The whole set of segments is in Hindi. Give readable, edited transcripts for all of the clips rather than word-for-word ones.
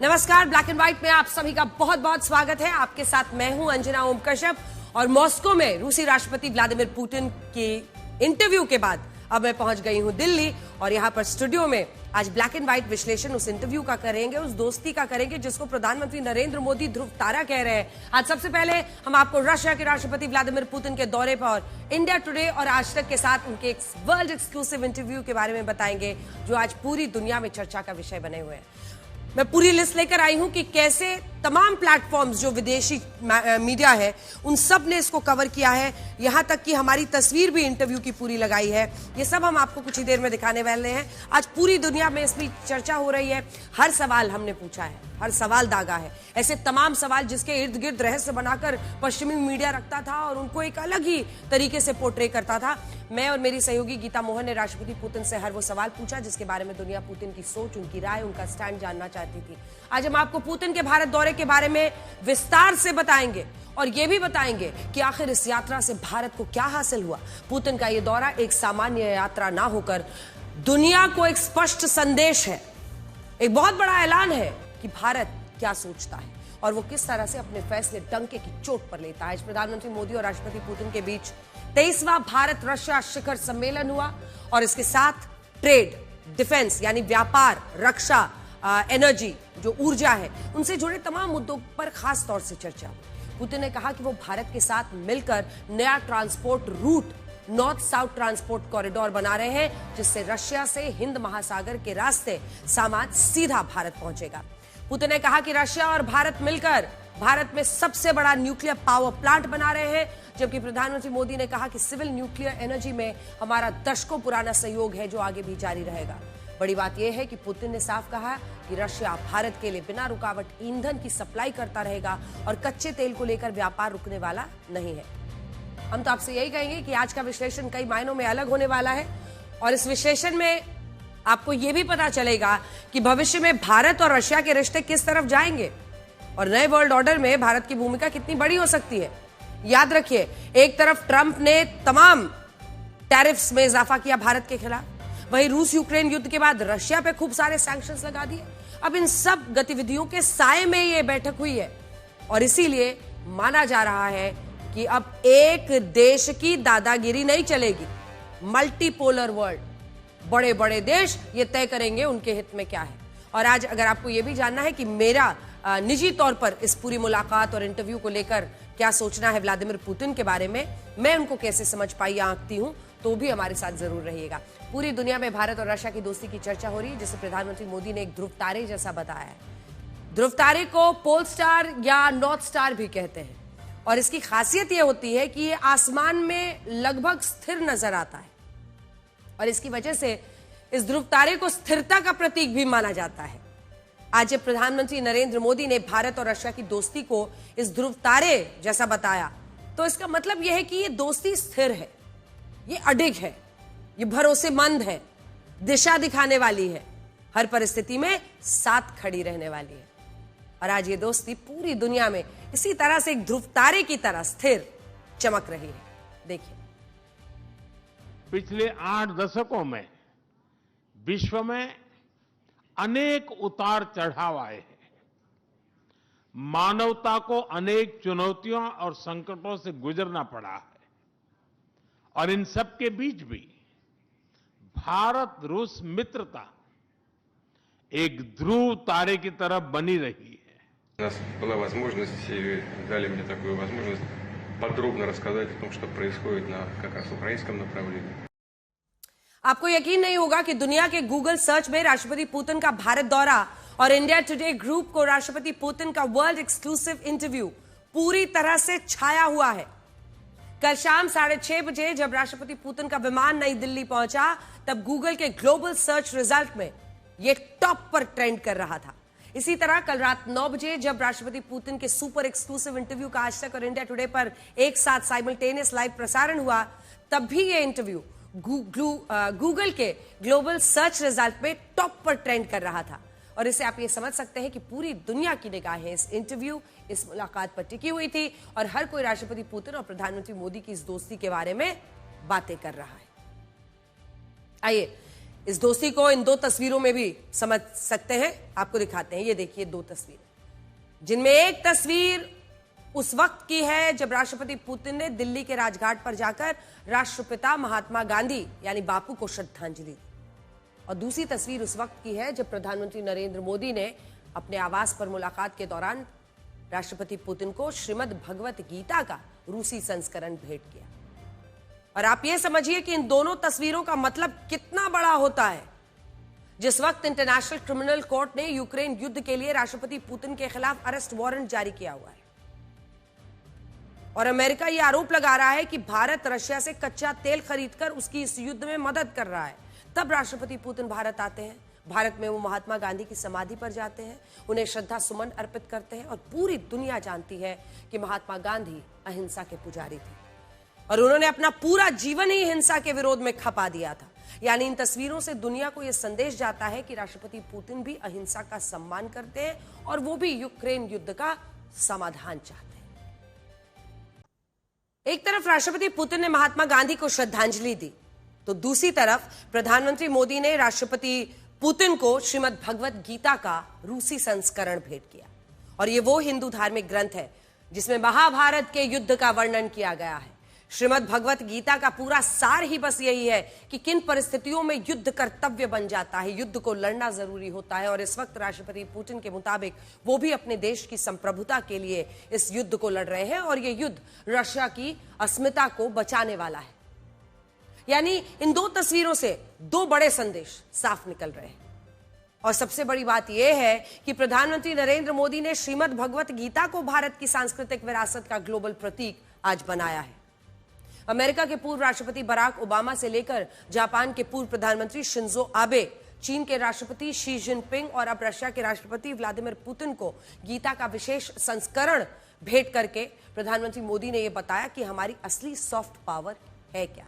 नमस्कार, ब्लैक एंड व्हाइट में आप सभी का बहुत बहुत स्वागत है। आपके साथ मैं हूं अंजना ओम कश्यप और मॉस्को में रूसी राष्ट्रपति व्लादिमीर पुतिन की इंटरव्यू के बाद अब मैं पहुंच गई हूं दिल्ली और यहां पर स्टूडियो में आज ब्लैक एंड व्हाइट विश्लेषण उस इंटरव्यू का करेंगे, उस दोस्ती का करेंगे जिसको प्रधानमंत्री नरेंद्र मोदी ध्रुव तारा कह रहे हैं। आज सबसे पहले हम आपको रशिया के राष्ट्रपति व्लादिमीर पुतिन के दौरे पर इंडिया टुडे और आज तक के साथ उनके एक वर्ल्ड एक्सक्लूसिव इंटरव्यू के बारे में बताएंगे जो आज पूरी दुनिया में चर्चा का विषय बने हुए हैं। मैं पूरी लिस्ट लेकर आई हूं कि कैसे तमाम प्लेटफॉर्म्स जो विदेशी मीडिया है उन सब ने इसको कवर किया है, यहां तक कि हमारी तस्वीर भी इंटरव्यू की पूरी लगाई है। ये सब हम आपको कुछ ही देर में दिखाने वाले हैं। आज पूरी दुनिया में इसकी चर्चा हो रही है, हर सवाल हमने पूछा है, हर सवाल दागा है। ऐसे तमाम सवाल जिसके इर्द गिर्द रहस्य बनाकर पश्चिमी मीडिया रखता था और उनको एक अलग ही तरीके से पोर्ट्रे करता था। मैं और मेरी सहयोगी गीता मोहन ने राष्ट्रपति पुतिन से हर वो सवाल पूछा जिसके बारे में दुनिया पुतिन की सोच, उनकी राय, उनका स्टैंड जानना चाहती थी। आज हम आपको पुतिन के भारत दौरे के बारे में विस्तार से बताएंगे और ये भी बताएंगे कि आखिर इस यात्रा से भारत को क्या हासिल हुआ। पुतिन का ये दौरा एक सामान्य यात्रा ना होकर दुनिया को एक स्पष्ट संदेश है, एक बहुत बड़ा ऐलान है कि भारत क्या सोचता है और वो किस तरह से अपने फैसले डंके की चोट पर लेता है। आज प्रधानमंत्री मोदी और राष्ट्रपति पुतिन के बीच 23वां भारत रशिया शिखर सम्मेलन हुआ और इसके साथ ट्रेड, डिफेंस यानी व्यापार, रक्षा, एनर्जी जो ऊर्जा है, उनसे जुड़े तमाम मुद्दों पर खास तौर से चर्चा हुई। पुतिन ने कहा कि वो भारत के साथ मिलकर नया transport route, north south transport corridor बना रहे हैं जिससे रशिया से हिंद महासागर के रास्ते सामान सीधा भारत पहुंचेगा। पुतिन ने कहा कि रशिया और भारत मिलकर भारत में सबसे बड़ा न्यूक्लियर पावर प्लांट बना रहे हैं, जबकि प्रधानमंत्री मोदी ने कहा कि सिविल न्यूक्लियर एनर्जी में हमारा दशकों पुराना सहयोग है जो आगे भी जारी रहेगा। बड़ी बात यह है कि पुतिन ने साफ कहा कि रशिया भारत के लिए बिना रुकावट ईंधन की सप्लाई करता रहेगा और कच्चे तेल को लेकर व्यापार रुकने वाला नहीं है। हम तो आपसे यही कहेंगे कि आज का विश्लेषण कई मायनों में अलग होने वाला है और इस विश्लेषण में आपको यह भी पता चलेगा कि भविष्य में भारत और रशिया के रिश्ते किस तरफ जाएंगे और नए वर्ल्ड ऑर्डर में भारत की भूमिका कितनी बड़ी हो सकती है। याद रखिए, एक तरफ ट्रंप ने तमाम टैरिफ्स में इजाफा किया भारत के खिलाफ, वहीं रूस यूक्रेन युद्ध के बाद रशिया पे खूब सारे सैंक्शंस लगा दिए। अब इन सब गतिविधियों के साए में ये बैठक हुई है और इसीलिए माना जा रहा है कि अब एक देश की दादागिरी नहीं चलेगी। मल्टीपोलर वर्ल्ड, बड़े बड़े देश ये तय करेंगे उनके हित में क्या है। और आज अगर आपको यह भी जानना है कि मेरा निजी तौर पर इस पूरी मुलाकात और इंटरव्यू को लेकर क्या सोचना है व्लादिमीर पुतिन के बारे में, मैं उनको कैसे समझ पाई या आंकती हूं, तो भी हमारे साथ जरूर रहिएगा। पूरी दुनिया में भारत और रशिया की दोस्ती की चर्चा हो रही है जिसे प्रधानमंत्री मोदी ने एक ध्रुव तारे जैसा बताया है। ध्रुव तारे को पोल स्टार या नॉर्थ स्टार भी कहते हैं और इसकी खासियत यह होती है कि ये आसमान में लगभग स्थिर नजर आता है और इसकी वजह से इस ध्रुव तारे को स्थिरता का प्रतीक भी माना जाता है। आज जब प्रधानमंत्री नरेंद्र मोदी ने भारत और रशिया की दोस्ती को इस ध्रुव तारे जैसा बताया तो इसका मतलब यह है कि ये दोस्ती स्थिर है, ये अडिग है, ये भरोसेमंद है, दिशा दिखाने वाली है, हर परिस्थिति में साथ खड़ी रहने वाली है। और आज ये दोस्ती पूरी दुनिया में इसी तरह से एक ध्रुव तारे की तरह स्थिर चमक रही है। देखिए, पिछले 8 दशकों में विश्व में अनेक उतार चढ़ाव आए हैं। मानवता को अनेक चुनौतियों और संकटों से गुजरना पड़ा है और इन सब के बीच भी भारत रूस मित्रता एक ध्रुव तारे की तरफ बनी रही है। У нас была возможность, и дали мне такую возможность подробно рассказать о том, что происходит на как раз украинском направлении. आपको यकीन नहीं होगा कि दुनिया के गूगल सर्च में राष्ट्रपति पुतिन का भारत दौरा और इंडिया टुडे ग्रुप को राष्ट्रपति पुतिन का वर्ल्ड एक्सक्लूसिव इंटरव्यू पूरी तरह से छाया हुआ है। कल शाम 6:30 बजे जब राष्ट्रपति पुतिन का विमान नई दिल्ली पहुंचा तब गूगल के ग्लोबल सर्च रिजल्ट में यह टॉप पर ट्रेंड कर रहा था। इसी तरह कल रात 9 बजे जब राष्ट्रपति पुतिन के सुपर एक्सक्लूसिव इंटरव्यू का आज तक और इंडिया टुडे पर एक साथ साइमल्टेनियस लाइव प्रसारण हुआ तब भी यह इंटरव्यू गूगल के ग्लोबल सर्च रिजल्ट में टॉप पर ट्रेंड कर रहा था और इससे आप ये समझ सकते हैं कि पूरी दुनिया की निगाहें इस इंटरव्यू, इस मुलाकात पर टिकी हुई थी और हर कोई राष्ट्रपति पुतिन और प्रधानमंत्री मोदी की इस दोस्ती के बारे में बातें कर रहा है। आइए इस दोस्ती को इन दो तस्वीरों में भी समझ सकते हैं। आपको दिखाते हैं, ये देखिए दो तस्वीरें, जिनमें एक तस्वीर उस वक्त की है जब राष्ट्रपति पुतिन ने दिल्ली के राजघाट पर जाकर राष्ट्रपिता महात्मा गांधी यानी बापू को श्रद्धांजलि दी, और दूसरी तस्वीर उस वक्त की है जब प्रधानमंत्री नरेंद्र मोदी ने अपने आवास पर मुलाकात के दौरान राष्ट्रपति पुतिन को श्रीमद् भगवत गीता का रूसी संस्करण भेंट किया। और आप ये समझिए कि इन दोनों तस्वीरों का मतलब कितना बड़ा होता है। जिस वक्त इंटरनेशनल क्रिमिनल कोर्ट ने यूक्रेन युद्ध के लिए राष्ट्रपति पुतिन के खिलाफ अरेस्ट वारंट जारी किया हुआ है और अमेरिका यह आरोप लगा रहा है कि भारत रशिया से कच्चा तेल खरीदकर उसकी इस युद्ध में मदद कर रहा है, तब राष्ट्रपति पुतिन भारत आते हैं। भारत में वो महात्मा गांधी की समाधि पर जाते हैं, उन्हें श्रद्धा सुमन अर्पित करते हैं और पूरी दुनिया जानती है कि महात्मा गांधी अहिंसा के पुजारी थे और उन्होंने अपना पूरा जीवन ही हिंसा के विरोध में खपा दिया था। यानी इन तस्वीरों से दुनिया को यह संदेश जाता है कि राष्ट्रपति पुतिन भी अहिंसा का सम्मान करते हैं और वो भी यूक्रेन युद्ध का समाधान चाहते हैं। एक तरफ राष्ट्रपति पुतिन ने महात्मा गांधी को श्रद्धांजलि दी, तो दूसरी तरफ प्रधानमंत्री मोदी ने राष्ट्रपति पुतिन को श्रीमद् भगवत गीता का रूसी संस्करण भेंट किया। और ये वो हिंदू धार्मिक ग्रंथ है जिसमें महाभारत के युद्ध का वर्णन किया गया है। श्रीमद् भगवत गीता का पूरा सार ही बस यही है कि किन परिस्थितियों में युद्ध कर्तव्य बन जाता है, युद्ध को लड़ना जरूरी होता है। और इस वक्त राष्ट्रपति पुतिन के मुताबिक वो भी अपने देश की संप्रभुता के लिए इस युद्ध को लड़ रहे हैं और ये युद्ध रशिया की अस्मिता को बचाने वाला है। यानी इन दो तस्वीरों से दो बड़े संदेश साफ निकल रहे हैं। और सबसे बड़ी बात यह है कि प्रधानमंत्री नरेंद्र मोदी ने श्रीमद् भगवत गीता को भारत की सांस्कृतिक विरासत का ग्लोबल प्रतीक आज बनाया है। अमेरिका के पूर्व राष्ट्रपति बराक ओबामा से लेकर जापान के पूर्व प्रधानमंत्री शिंजो आबे, चीन के राष्ट्रपति शी जिनपिंग और अब रशिया के राष्ट्रपति व्लादिमीर पुतिन को गीता का विशेष संस्करण भेंट करके प्रधानमंत्री मोदी ने यह बताया कि हमारी असली सॉफ्ट पावर है क्या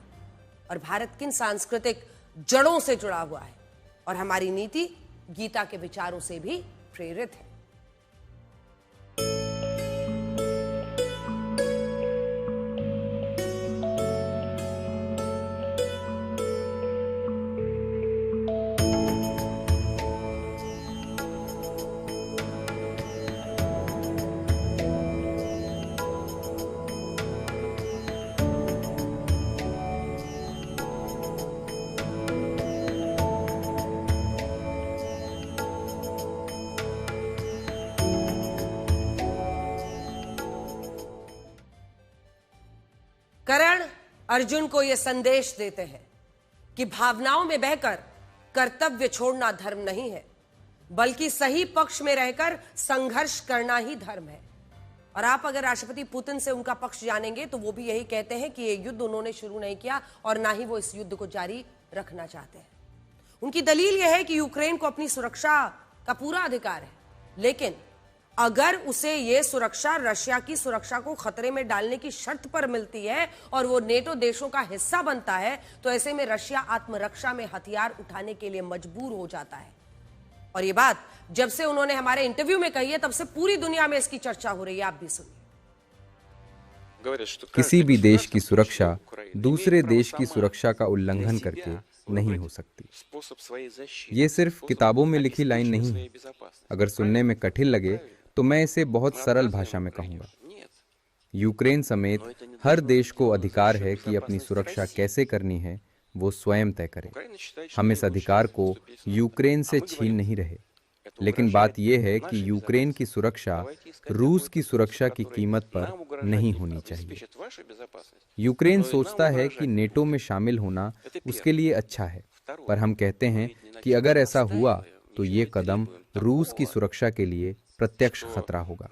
और भारत किन सांस्कृतिक जड़ों से जुड़ा हुआ है और हमारी नीति गीता के विचारों से भी प्रेरित है। कर्ण अर्जुन को यह संदेश देते हैं कि भावनाओं में बहकर कर्तव्य छोड़ना धर्म नहीं है, बल्कि सही पक्ष में रहकर संघर्ष करना ही धर्म है। और आप अगर राष्ट्रपति पुतिन से उनका पक्ष जानेंगे तो वो भी यही कहते हैं कि ये युद्ध उन्होंने शुरू नहीं किया और ना ही वो इस युद्ध को जारी रखना चाहते हैं। उनकी दलील यह है कि यूक्रेन को अपनी सुरक्षा का पूरा अधिकार है, लेकिन अगर उसे ये सुरक्षा रशिया की सुरक्षा को खतरे में डालने की शर्त पर मिलती है और वो नेटो देशों का हिस्सा बनता है, तो ऐसे में रशिया आत्मरक्षा में हथियार उठाने के लिए मजबूर हो जाता है। और ये बात जब से उन्होंने हमारे इंटरव्यू में कही है, तब से पूरी दुनिया में इसकी चर्चा हो रही है। आप भी सुनिए। किसी भी देश की सुरक्षा दूसरे देश की सुरक्षा का उल्लंघन करके नहीं हो सकती। ये सिर्फ किताबों में लिखी लाइन नहीं है। अगर सुनने में कठिन लगे तो मैं इसे बहुत सरल भाषा में कहूंगा। यूक्रेन समेत हर देश को अधिकार है कि अपनी सुरक्षा कैसे करनी है वो स्वयं तय करे। हम इस अधिकार को यूक्रेन से छीन नहीं रहे, लेकिन बात यह है कि यूक्रेन की सुरक्षा रूस की सुरक्षा की कीमत पर नहीं होनी चाहिए। यूक्रेन सोचता है कि नेटो में शामिल होना उसके लिए अच्छा है, पर हम कहते हैं कि अगर ऐसा हुआ तो ये कदम रूस की सुरक्षा के लिए प्रत्यक्ष खतरा होगा।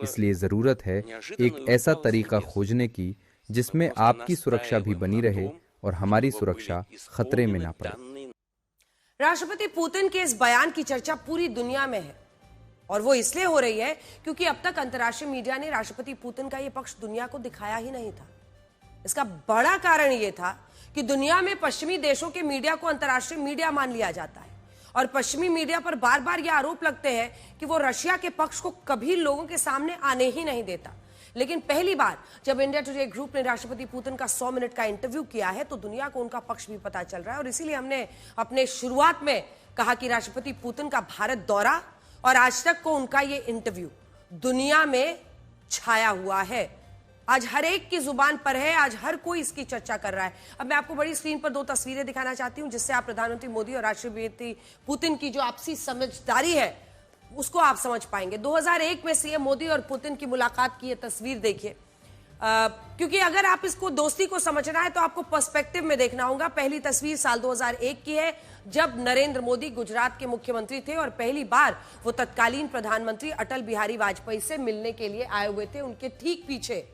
इसलिए जरूरत है एक ऐसा तरीका खोजने की जिसमें आपकी सुरक्षा भी बनी रहे और हमारी सुरक्षा खतरे में ना पड़े। राष्ट्रपति पुतिन के इस बयान की चर्चा पूरी दुनिया में है और वो इसलिए हो रही है क्योंकि अब तक अंतर्राष्ट्रीय मीडिया ने राष्ट्रपति पुतिन का ये पक्ष दुनिया को दिखाया ही नहीं था। इसका बड़ा कारण ये था कि दुनिया में पश्चिमी देशों के मीडिया को अंतर्राष्ट्रीय मीडिया मान लिया जाता है और पश्चिमी मीडिया पर बार बार ये आरोप लगते हैं कि वो रशिया के पक्ष को कभी लोगों के सामने आने ही नहीं देता। लेकिन पहली बार जब इंडिया टुडे ग्रुप ने राष्ट्रपति पुतिन का 100 मिनट का इंटरव्यू किया है तो दुनिया को उनका पक्ष भी पता चल रहा है। और इसीलिए हमने अपने शुरुआत में कहा कि राष्ट्रपति पुतिन का भारत दौरा और आज तक को उनका ये इंटरव्यू दुनिया में छाया हुआ है। आज हर एक की जुबान पर है, आज हर कोई इसकी चर्चा कर रहा है। अब मैं आपको बड़ी स्क्रीन पर 2 तस्वीरें दिखाना चाहती हूं जिससे आप प्रधानमंत्री मोदी और राष्ट्रपति पुतिन की जो आपसी समझदारी है उसको आप समझ पाएंगे। 2001 में सीएम मोदी और पुतिन की मुलाकात की ये तस्वीर देखिए, क्योंकि अगर आप इसको दोस्ती को समझना है तो आपको पर्सपेक्टिव में देखना होगा। पहली तस्वीर साल 2001 की है जब नरेंद्र मोदी गुजरात के मुख्यमंत्री थे और पहली बार वो तत्कालीन प्रधानमंत्री अटल बिहारी वाजपेयी से मिलने के लिए आए हुए थे। उनके ठीक पीछे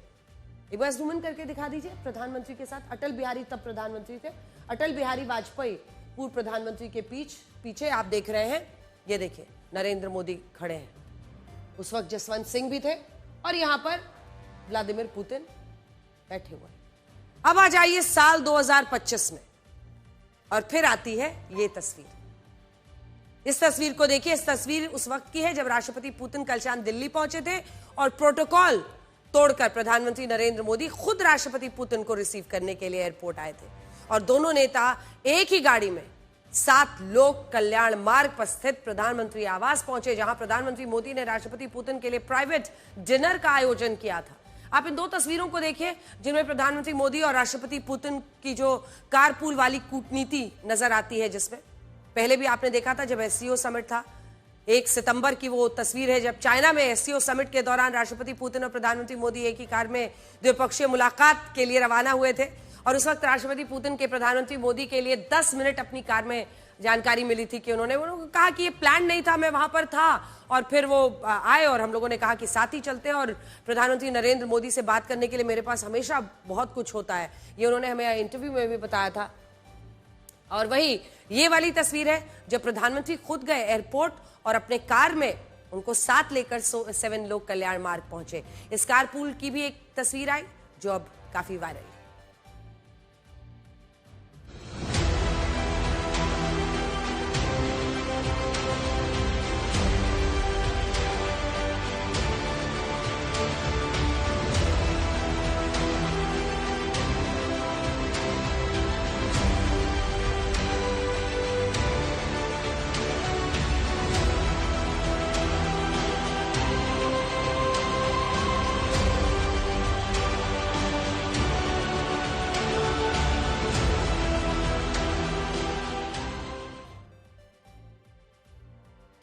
एक बार जूम इन करके दिखा दीजिए, प्रधानमंत्री के साथ अटल बिहारी तब प्रधानमंत्री थे, अटल बिहारी वाजपेयी पूर्व प्रधानमंत्री के पीछे आप देख रहे हैं, ये देखिए नरेंद्र मोदी खड़े हैं। उस वक्त जसवंत सिंह भी थे और यहां पर व्लादिमीर पुतिन बैठे हुए। अब आ जाइए साल 2025 में और फिर आती है ये तस्वीर। इस तस्वीर को देखिए, इस तस्वीर उस वक्त की है जब राष्ट्रपति पुतिन कल शाम दिल्ली पहुंचे थे और प्रोटोकॉल तोड़कर प्रधानमंत्री नरेंद्र मोदी खुद राष्ट्रपति पुतिन को रिसीव करने के लिए एयरपोर्ट आए थे और दोनों नेता एक ही गाड़ी में 7 लोक कल्याण मार्ग पर स्थित प्रधानमंत्री आवास पहुंचे, जहां प्रधानमंत्री मोदी ने राष्ट्रपति पुतिन के लिए प्राइवेट डिनर का आयोजन किया था। आप इन 2 तस्वीरों को देखिए जिनमें प्रधानमंत्री मोदी और राष्ट्रपति पुतिन की जो कारपूल वाली कूटनीति नजर आती है, जिसमें पहले भी आपने देखा था जब एससीओ समिट था। 1 सितंबर की वो तस्वीर है जब चाइना में एससीओ समिट के दौरान राष्ट्रपति पुतिन और प्रधानमंत्री मोदी एक ही कार में द्विपक्षीय मुलाकात के लिए रवाना हुए थे और उस वक्त राष्ट्रपति पुतिन के प्रधानमंत्री मोदी के लिए 10 मिनट अपनी कार में जानकारी मिली थी कि उन्होंने कहा कि ये प्लान नहीं था, मैं वहां पर था और फिर वो आए और हम लोगों ने कहा कि साथ ही चलते हैं और प्रधानमंत्री नरेंद्र मोदी से बात करने के लिए मेरे पास हमेशा बहुत कुछ होता है, ये उन्होंने हमें इंटरव्यू में भी बताया था। और वही ये वाली तस्वीर है जब प्रधानमंत्री खुद गए एयरपोर्ट और अपने कार में उनको साथ लेकर 7 लोक कल्याण मार्ग पहुंचे। इस कारपूल की भी एक तस्वीर आई जो अब काफी वायरल है।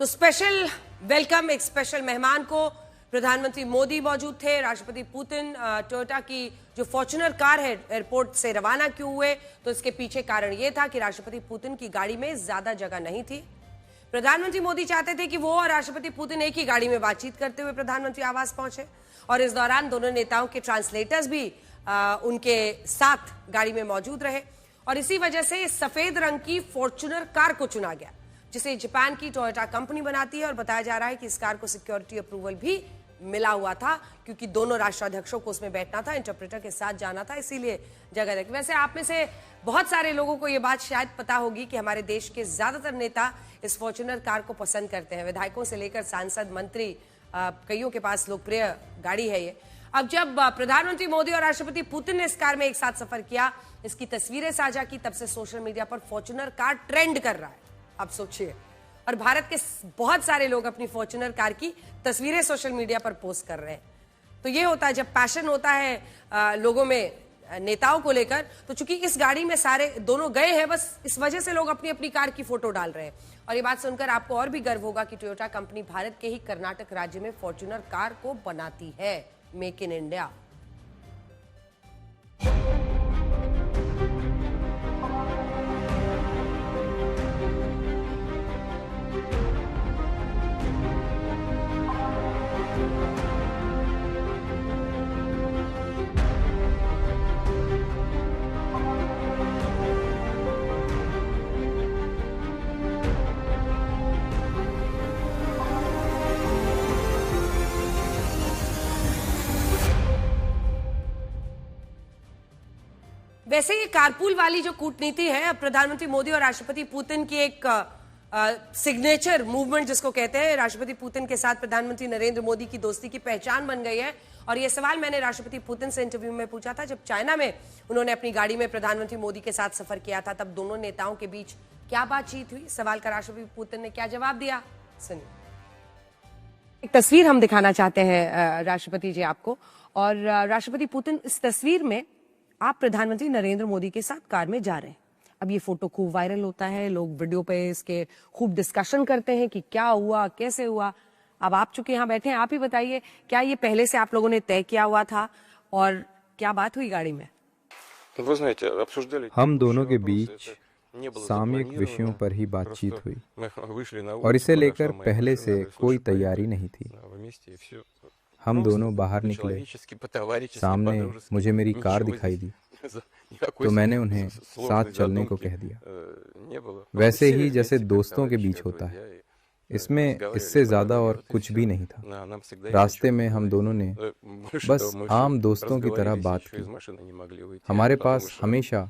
तो स्पेशल वेलकम, एक स्पेशल मेहमान को प्रधानमंत्री मोदी मौजूद थे। राष्ट्रपति पुतिन टोयोटा की जो फॉर्च्यूनर कार है एयरपोर्ट से रवाना क्यों हुए, तो इसके पीछे कारण यह था कि राष्ट्रपति पुतिन की गाड़ी में ज्यादा जगह नहीं थी। प्रधानमंत्री मोदी चाहते थे कि वो और राष्ट्रपति पुतिन एक ही गाड़ी में बातचीत करते हुए प्रधानमंत्री आवास पहुंचे और इस दौरान दोनों नेताओं के ट्रांसलेटर्स भी उनके साथ गाड़ी में मौजूद रहे और इसी वजह से इस सफेद रंग की फॉर्च्यूनर कार को चुना गया, जिसे जापान की टोयोटा कंपनी बनाती है और बताया जा रहा है कि इस कार को सिक्योरिटी अप्रूवल भी मिला हुआ था क्योंकि दोनों राष्ट्राध्यक्षों को उसमें बैठना था, इंटरप्रेटर के साथ जाना था, इसीलिए जगह रखी। वैसे आप में से बहुत सारे लोगों को यह बात शायद पता होगी कि हमारे देश के ज्यादातर नेता इस फॉर्च्यूनर कार को पसंद करते हैं। विधायकों से लेकर सांसद, मंत्री, कईयों के पास लोकप्रिय गाड़ी है ये। अब जब प्रधानमंत्री मोदी और राष्ट्रपति पुतिन ने इस कार में एक साथ सफर किया, इसकी तस्वीरें साझा की, तब से सोशल मीडिया पर फॉर्च्यूनर कार ट्रेंड कर रहा है। आप सोचिए, और भारत के बहुत सारे लोग अपनी फॉर्च्यूनर कार की तस्वीरें सोशल मीडिया पर पोस्ट कर रहे हैं। तो ये होता है जब पैशन होता है लोगों में, नेताओं को लेकर। तो चूंकि इस गाड़ी में सारे दोनों गए हैं, बस इस वजह से लोग अपनी अपनी कार की फोटो डाल रहे हैं। और ये बात सुनकर आपको और भी गर्व होगा कि टोयोटा कंपनी भारत के ही कर्नाटक राज्य में फॉर्च्यूनर कार को बनाती है। Make in India. वैसे ये कारपूल वाली जो कूटनीति है, अब प्रधानमंत्री मोदी और राष्ट्रपति पुतिन की एक सिग्नेचर मूवमेंट जिसको कहते हैं, राष्ट्रपति पुतिन के साथ प्रधानमंत्री नरेंद्र मोदी की दोस्ती की पहचान बन गई है। और ये सवाल मैंने राष्ट्रपति पुतिन से इंटरव्यू में पूछा था जब चाइना में उन्होंने अपनी गाड़ी में प्रधानमंत्री मोदी के साथ सफर किया था, तब दोनों नेताओं के बीच क्या बातचीत हुई, सवाल का राष्ट्रपति पुतिन ने क्या जवाब दिया, सुनिए। एक तस्वीर हम दिखाना चाहते हैं राष्ट्रपति जी आपको, और राष्ट्रपति पुतिन, इस तस्वीर में आप प्रधानमंत्री नरेंद्र मोदी के साथ कार में जा रहे हैं। अब ये फोटो खूब वायरल होता है, लोग वीडियो पे इसके खूब डिस्कशन करते हैं कि क्या हुआ, कैसे हुआ। अब आप चूंकि यहाँ बैठे हैं, आप ही बताइए, क्या ये पहले से आप लोगों ने तय किया हुआ था और क्या बात हुई गाड़ी में? हम दोनों के बीच सामयिक विषयों पर ही बातचीत हुई और इसे लेकर पहले से कोई तैयारी नहीं थी। हम दोनों बाहर निकले, सामने मुझे मेरी कार दिखाई दी तो मैंने उन्हें साथ चलने को कह दिया, वैसे ही जैसे दोस्तों के बीच होता है। इसमें इससे ज्यादा और कुछ भी नहीं था। रास्ते में हम दोनों ने बस आम दोस्तों की तरह बात की। हमारे पास हमेशा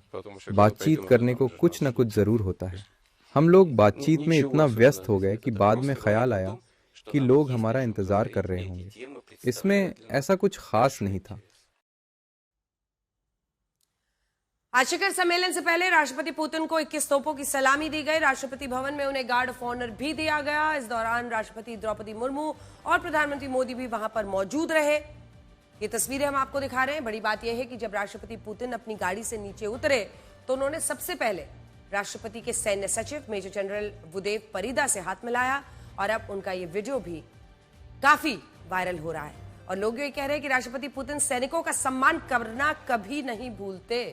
बातचीत करने को कुछ न कुछ जरूर होता है। हम लोग बातचीत में इतना व्यस्त हो गए कि बाद में ख्याल आया कि लोग हमारा इंतजार कर रहे होंगे। इसमें ऐसा कुछ खास नहीं था। आज शिखर सम्मेलन से पहले राष्ट्रपति पुतिन को 21 तोपों की सलामी दी गई। राष्ट्रपति भवन में उन्हें गार्ड ऑफ ऑनर भी दिया गया। इस दौरान राष्ट्रपति द्रौपदी मुर्मू और प्रधानमंत्री मोदी भी वहां पर मौजूद रहे। ये तस्वीरें हम आपको दिखा रहे हैं। बड़ी बात यह है कि जब राष्ट्रपति पुतिन अपनी गाड़ी से नीचे उतरे तो उन्होंने सबसे पहले राष्ट्रपति के सैन्य सचिव मेजर जनरल वुदेव परिदा से हाथ मिलाया और अब उनका ये वीडियो भी काफी वायरल हो रहा है और लोग ये कह रहे हैं कि राष्ट्रपति पुतिन सैनिकों का सम्मान करना कभी नहीं भूलते।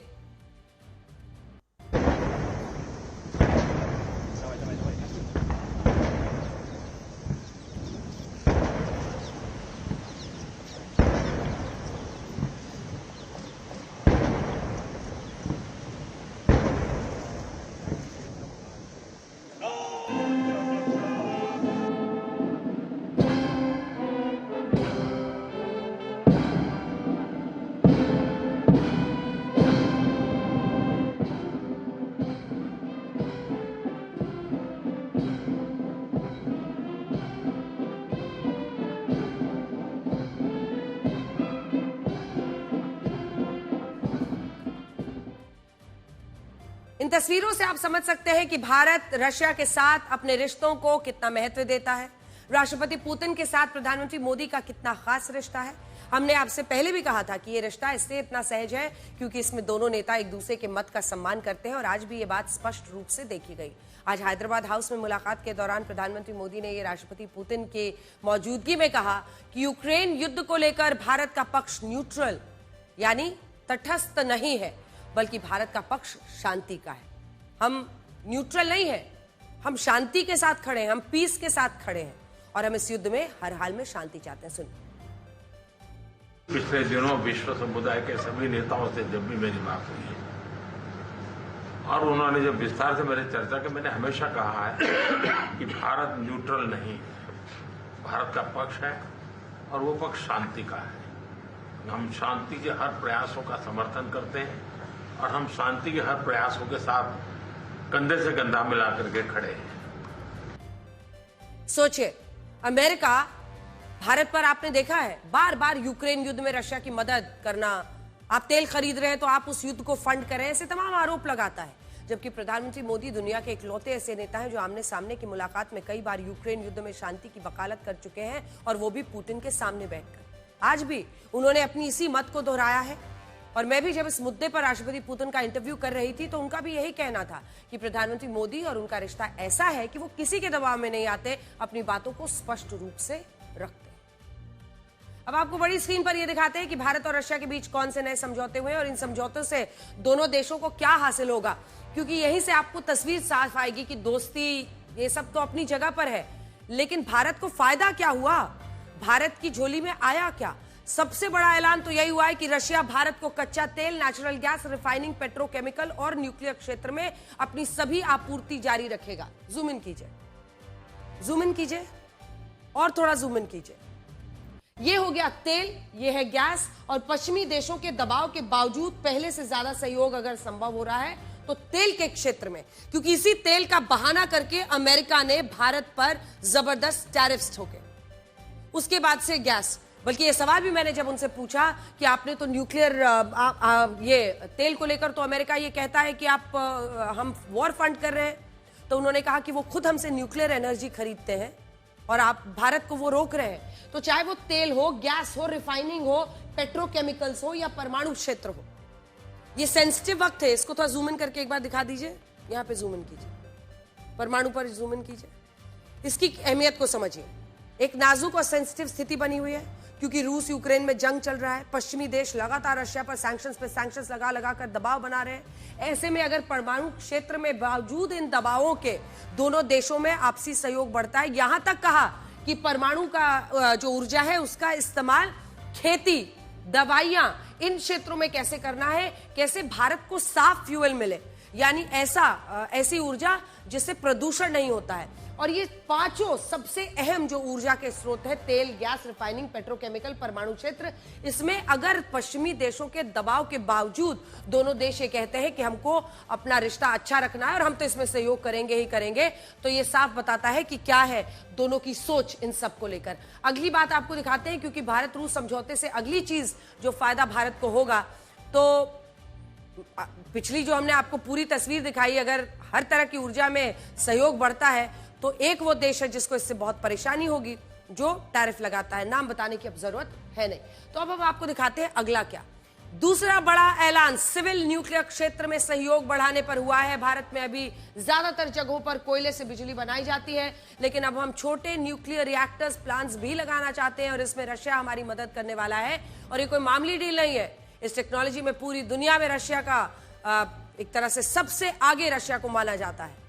इन तस्वीरों से आप समझ सकते हैं कि भारत रशिया के साथ अपने रिश्तों को कितना महत्व देता है। राष्ट्रपति पुतिन के साथ प्रधानमंत्री मोदी का कितना खास रिश्ता है। हमने आपसे पहले भी कहा था कि ये रिश्ता इससे इतना सहज है क्योंकि इसमें दोनों नेता एक दूसरे के मत का सम्मान करते हैं और आज भी ये बात स्पष्ट रूप से देखी गई। आज हैदराबाद हाउस में मुलाकात के दौरान प्रधानमंत्री मोदी ने ये राष्ट्रपति पुतिन की मौजूदगी में कहा कि यूक्रेन युद्ध को लेकर भारत का पक्ष न्यूट्रल यानी तटस्थ नहीं है, बल्कि भारत का पक्ष शांति का है। हम न्यूट्रल नहीं है, हम शांति के साथ खड़े हैं, हम पीस के साथ खड़े हैं और हम इस युद्ध में हर हाल में शांति चाहते हैं। सुनिए। पिछले दिनों विश्व समुदाय के सभी नेताओं से जब भी मेरी बात हुई है और उन्होंने जब विस्तार से मेरे चर्चा की, मैंने हमेशा कहा है कि भारत न्यूट्रल नहीं, भारत का पक्ष है और वो पक्ष शांति का है। हम शांति के हर प्रयासों का समर्थन करते हैं और हम शांति के हर प्रयासों के साथ कंधे से कंधा मिला करके खड़े हैं। सोचिए, अमेरिका भारत पर आपने देखा है बार बार यूक्रेन युद्ध में रशिया की मदद करना, आप तेल खरीद रहे हैं तो आप उस युद्ध को फंड करें, ऐसे तमाम आरोप लगाता है। जबकि प्रधानमंत्री मोदी दुनिया के इकलौते ऐसे नेता हैं जो आमने सामने की मुलाकात में कई बार यूक्रेन युद्ध में शांति की वकालत कर चुके हैं और वो भी पुतिन के सामने बैठकर। आज भी उन्होंने अपनी इसी मत को दोहराया है और मैं भी जब इस मुद्दे पर राष्ट्रपति पुतिन का इंटरव्यू कर रही थी तो उनका भी यही कहना था कि प्रधानमंत्री मोदी और उनका रिश्ता ऐसा है कि वो किसी के दबाव में नहीं आते, अपनी बातों को स्पष्ट रूप से रखते। अब आपको बड़ी स्क्रीन पर यह दिखाते हैं कि भारत और रशिया के बीच कौन से नए समझौते हुए और इन समझौतों से दोनों देशों को क्या हासिल होगा, क्योंकि यहीं से आपको तस्वीर साफ आएगी कि दोस्ती ये सब तो अपनी जगह पर है, लेकिन भारत को फायदा क्या हुआ, भारत की झोली में आया क्या। सबसे बड़ा ऐलान तो यही हुआ है कि रशिया भारत को कच्चा तेल, नेचुरल गैस, रिफाइनिंग, पेट्रोकेमिकल और न्यूक्लियर क्षेत्र में अपनी सभी आपूर्ति जारी रखेगा। जूम इन कीजिए, जूम इन कीजिए और थोड़ा जूम इन कीजिए। ये हो गया तेल, ये है गैस और पश्चिमी देशों के दबाव के बावजूद पहले से ज्यादा सहयोग अगर संभव हो रहा है तो तेल के क्षेत्र में, क्योंकि इसी तेल का बहाना करके अमेरिका ने भारत पर जबरदस्त टैरिफ्स ठोके। उसके बाद से गैस, बल्कि ये सवाल भी मैंने जब उनसे पूछा कि आपने तो न्यूक्लियर ये तेल को लेकर तो अमेरिका ये कहता है कि आप हम वॉर फंड कर रहे हैं, तो उन्होंने कहा कि वो खुद हमसे न्यूक्लियर एनर्जी खरीदते हैं और आप भारत को वो रोक रहे हैं। तो चाहे वो तेल हो, गैस हो, रिफाइनिंग हो, पेट्रोकेमिकल्स हो या परमाणु क्षेत्र हो, ये सेंसिटिव वक्त है। इसको थोड़ा जूम इन करके एक बार दिखा दीजिए, यहां पे जूम इन कीजिए, परमाणु पर जूम इन कीजिए। इसकी अहमियत को समझिए। एक नाजुक और सेंसिटिव स्थिति बनी हुई है क्योंकि रूस यूक्रेन में जंग चल रहा है। पश्चिमी देश लगातार रशिया पर सैंक्शंस लगा लगा कर दबाव बना रहे हैं। ऐसे में अगर परमाणु क्षेत्र में बावजूद इन दबावों के दोनों देशों में आपसी सहयोग बढ़ता है, यहां तक कहा कि परमाणु का जो ऊर्जा है उसका इस्तेमाल खेती, दवाइयां, इन क्षेत्रों में कैसे करना है, कैसे भारत को साफ फ्यूल मिले, यानी ऐसी ऊर्जा जिससे प्रदूषण नहीं होता है। और ये पांचों सबसे अहम जो ऊर्जा के स्रोत है, तेल, गैस, रिफाइनिंग, पेट्रोकेमिकल, परमाणु क्षेत्र, इसमें अगर पश्चिमी देशों के दबाव के बावजूद दोनों देश ये कहते हैं कि हमको अपना रिश्ता अच्छा रखना है और हम तो इसमें सहयोग करेंगे ही करेंगे, तो ये साफ बताता है कि क्या है दोनों की सोच इन सब को लेकर। अगली बात आपको दिखाते हैं, क्योंकि भारत रूस समझौते से अगली चीज जो फायदा भारत को होगा, तो पिछली जो हमने आपको पूरी तस्वीर दिखाई, अगर हर तरह की ऊर्जा में सहयोग बढ़ता है तो एक वो देश है जिसको इससे बहुत परेशानी होगी, जो टैरिफ लगाता है। नाम बताने की अब जरूरत है नहीं। तो अब हम आपको दिखाते हैं अगला क्या। दूसरा बड़ा ऐलान सिविल न्यूक्लियर क्षेत्र में सहयोग बढ़ाने पर हुआ है। भारत में अभी ज्यादातर जगहों पर कोयले से बिजली बनाई जाती है, लेकिन अब हम छोटे न्यूक्लियर रिएक्टर्स प्लांट्स भी लगाना चाहते हैं और इसमें रशिया हमारी मदद करने वाला है। और ये कोई मामूली डील नहीं है। इस टेक्नोलॉजी में पूरी दुनिया में रशिया का एक तरह से सबसे आगे रशिया को माना जाता है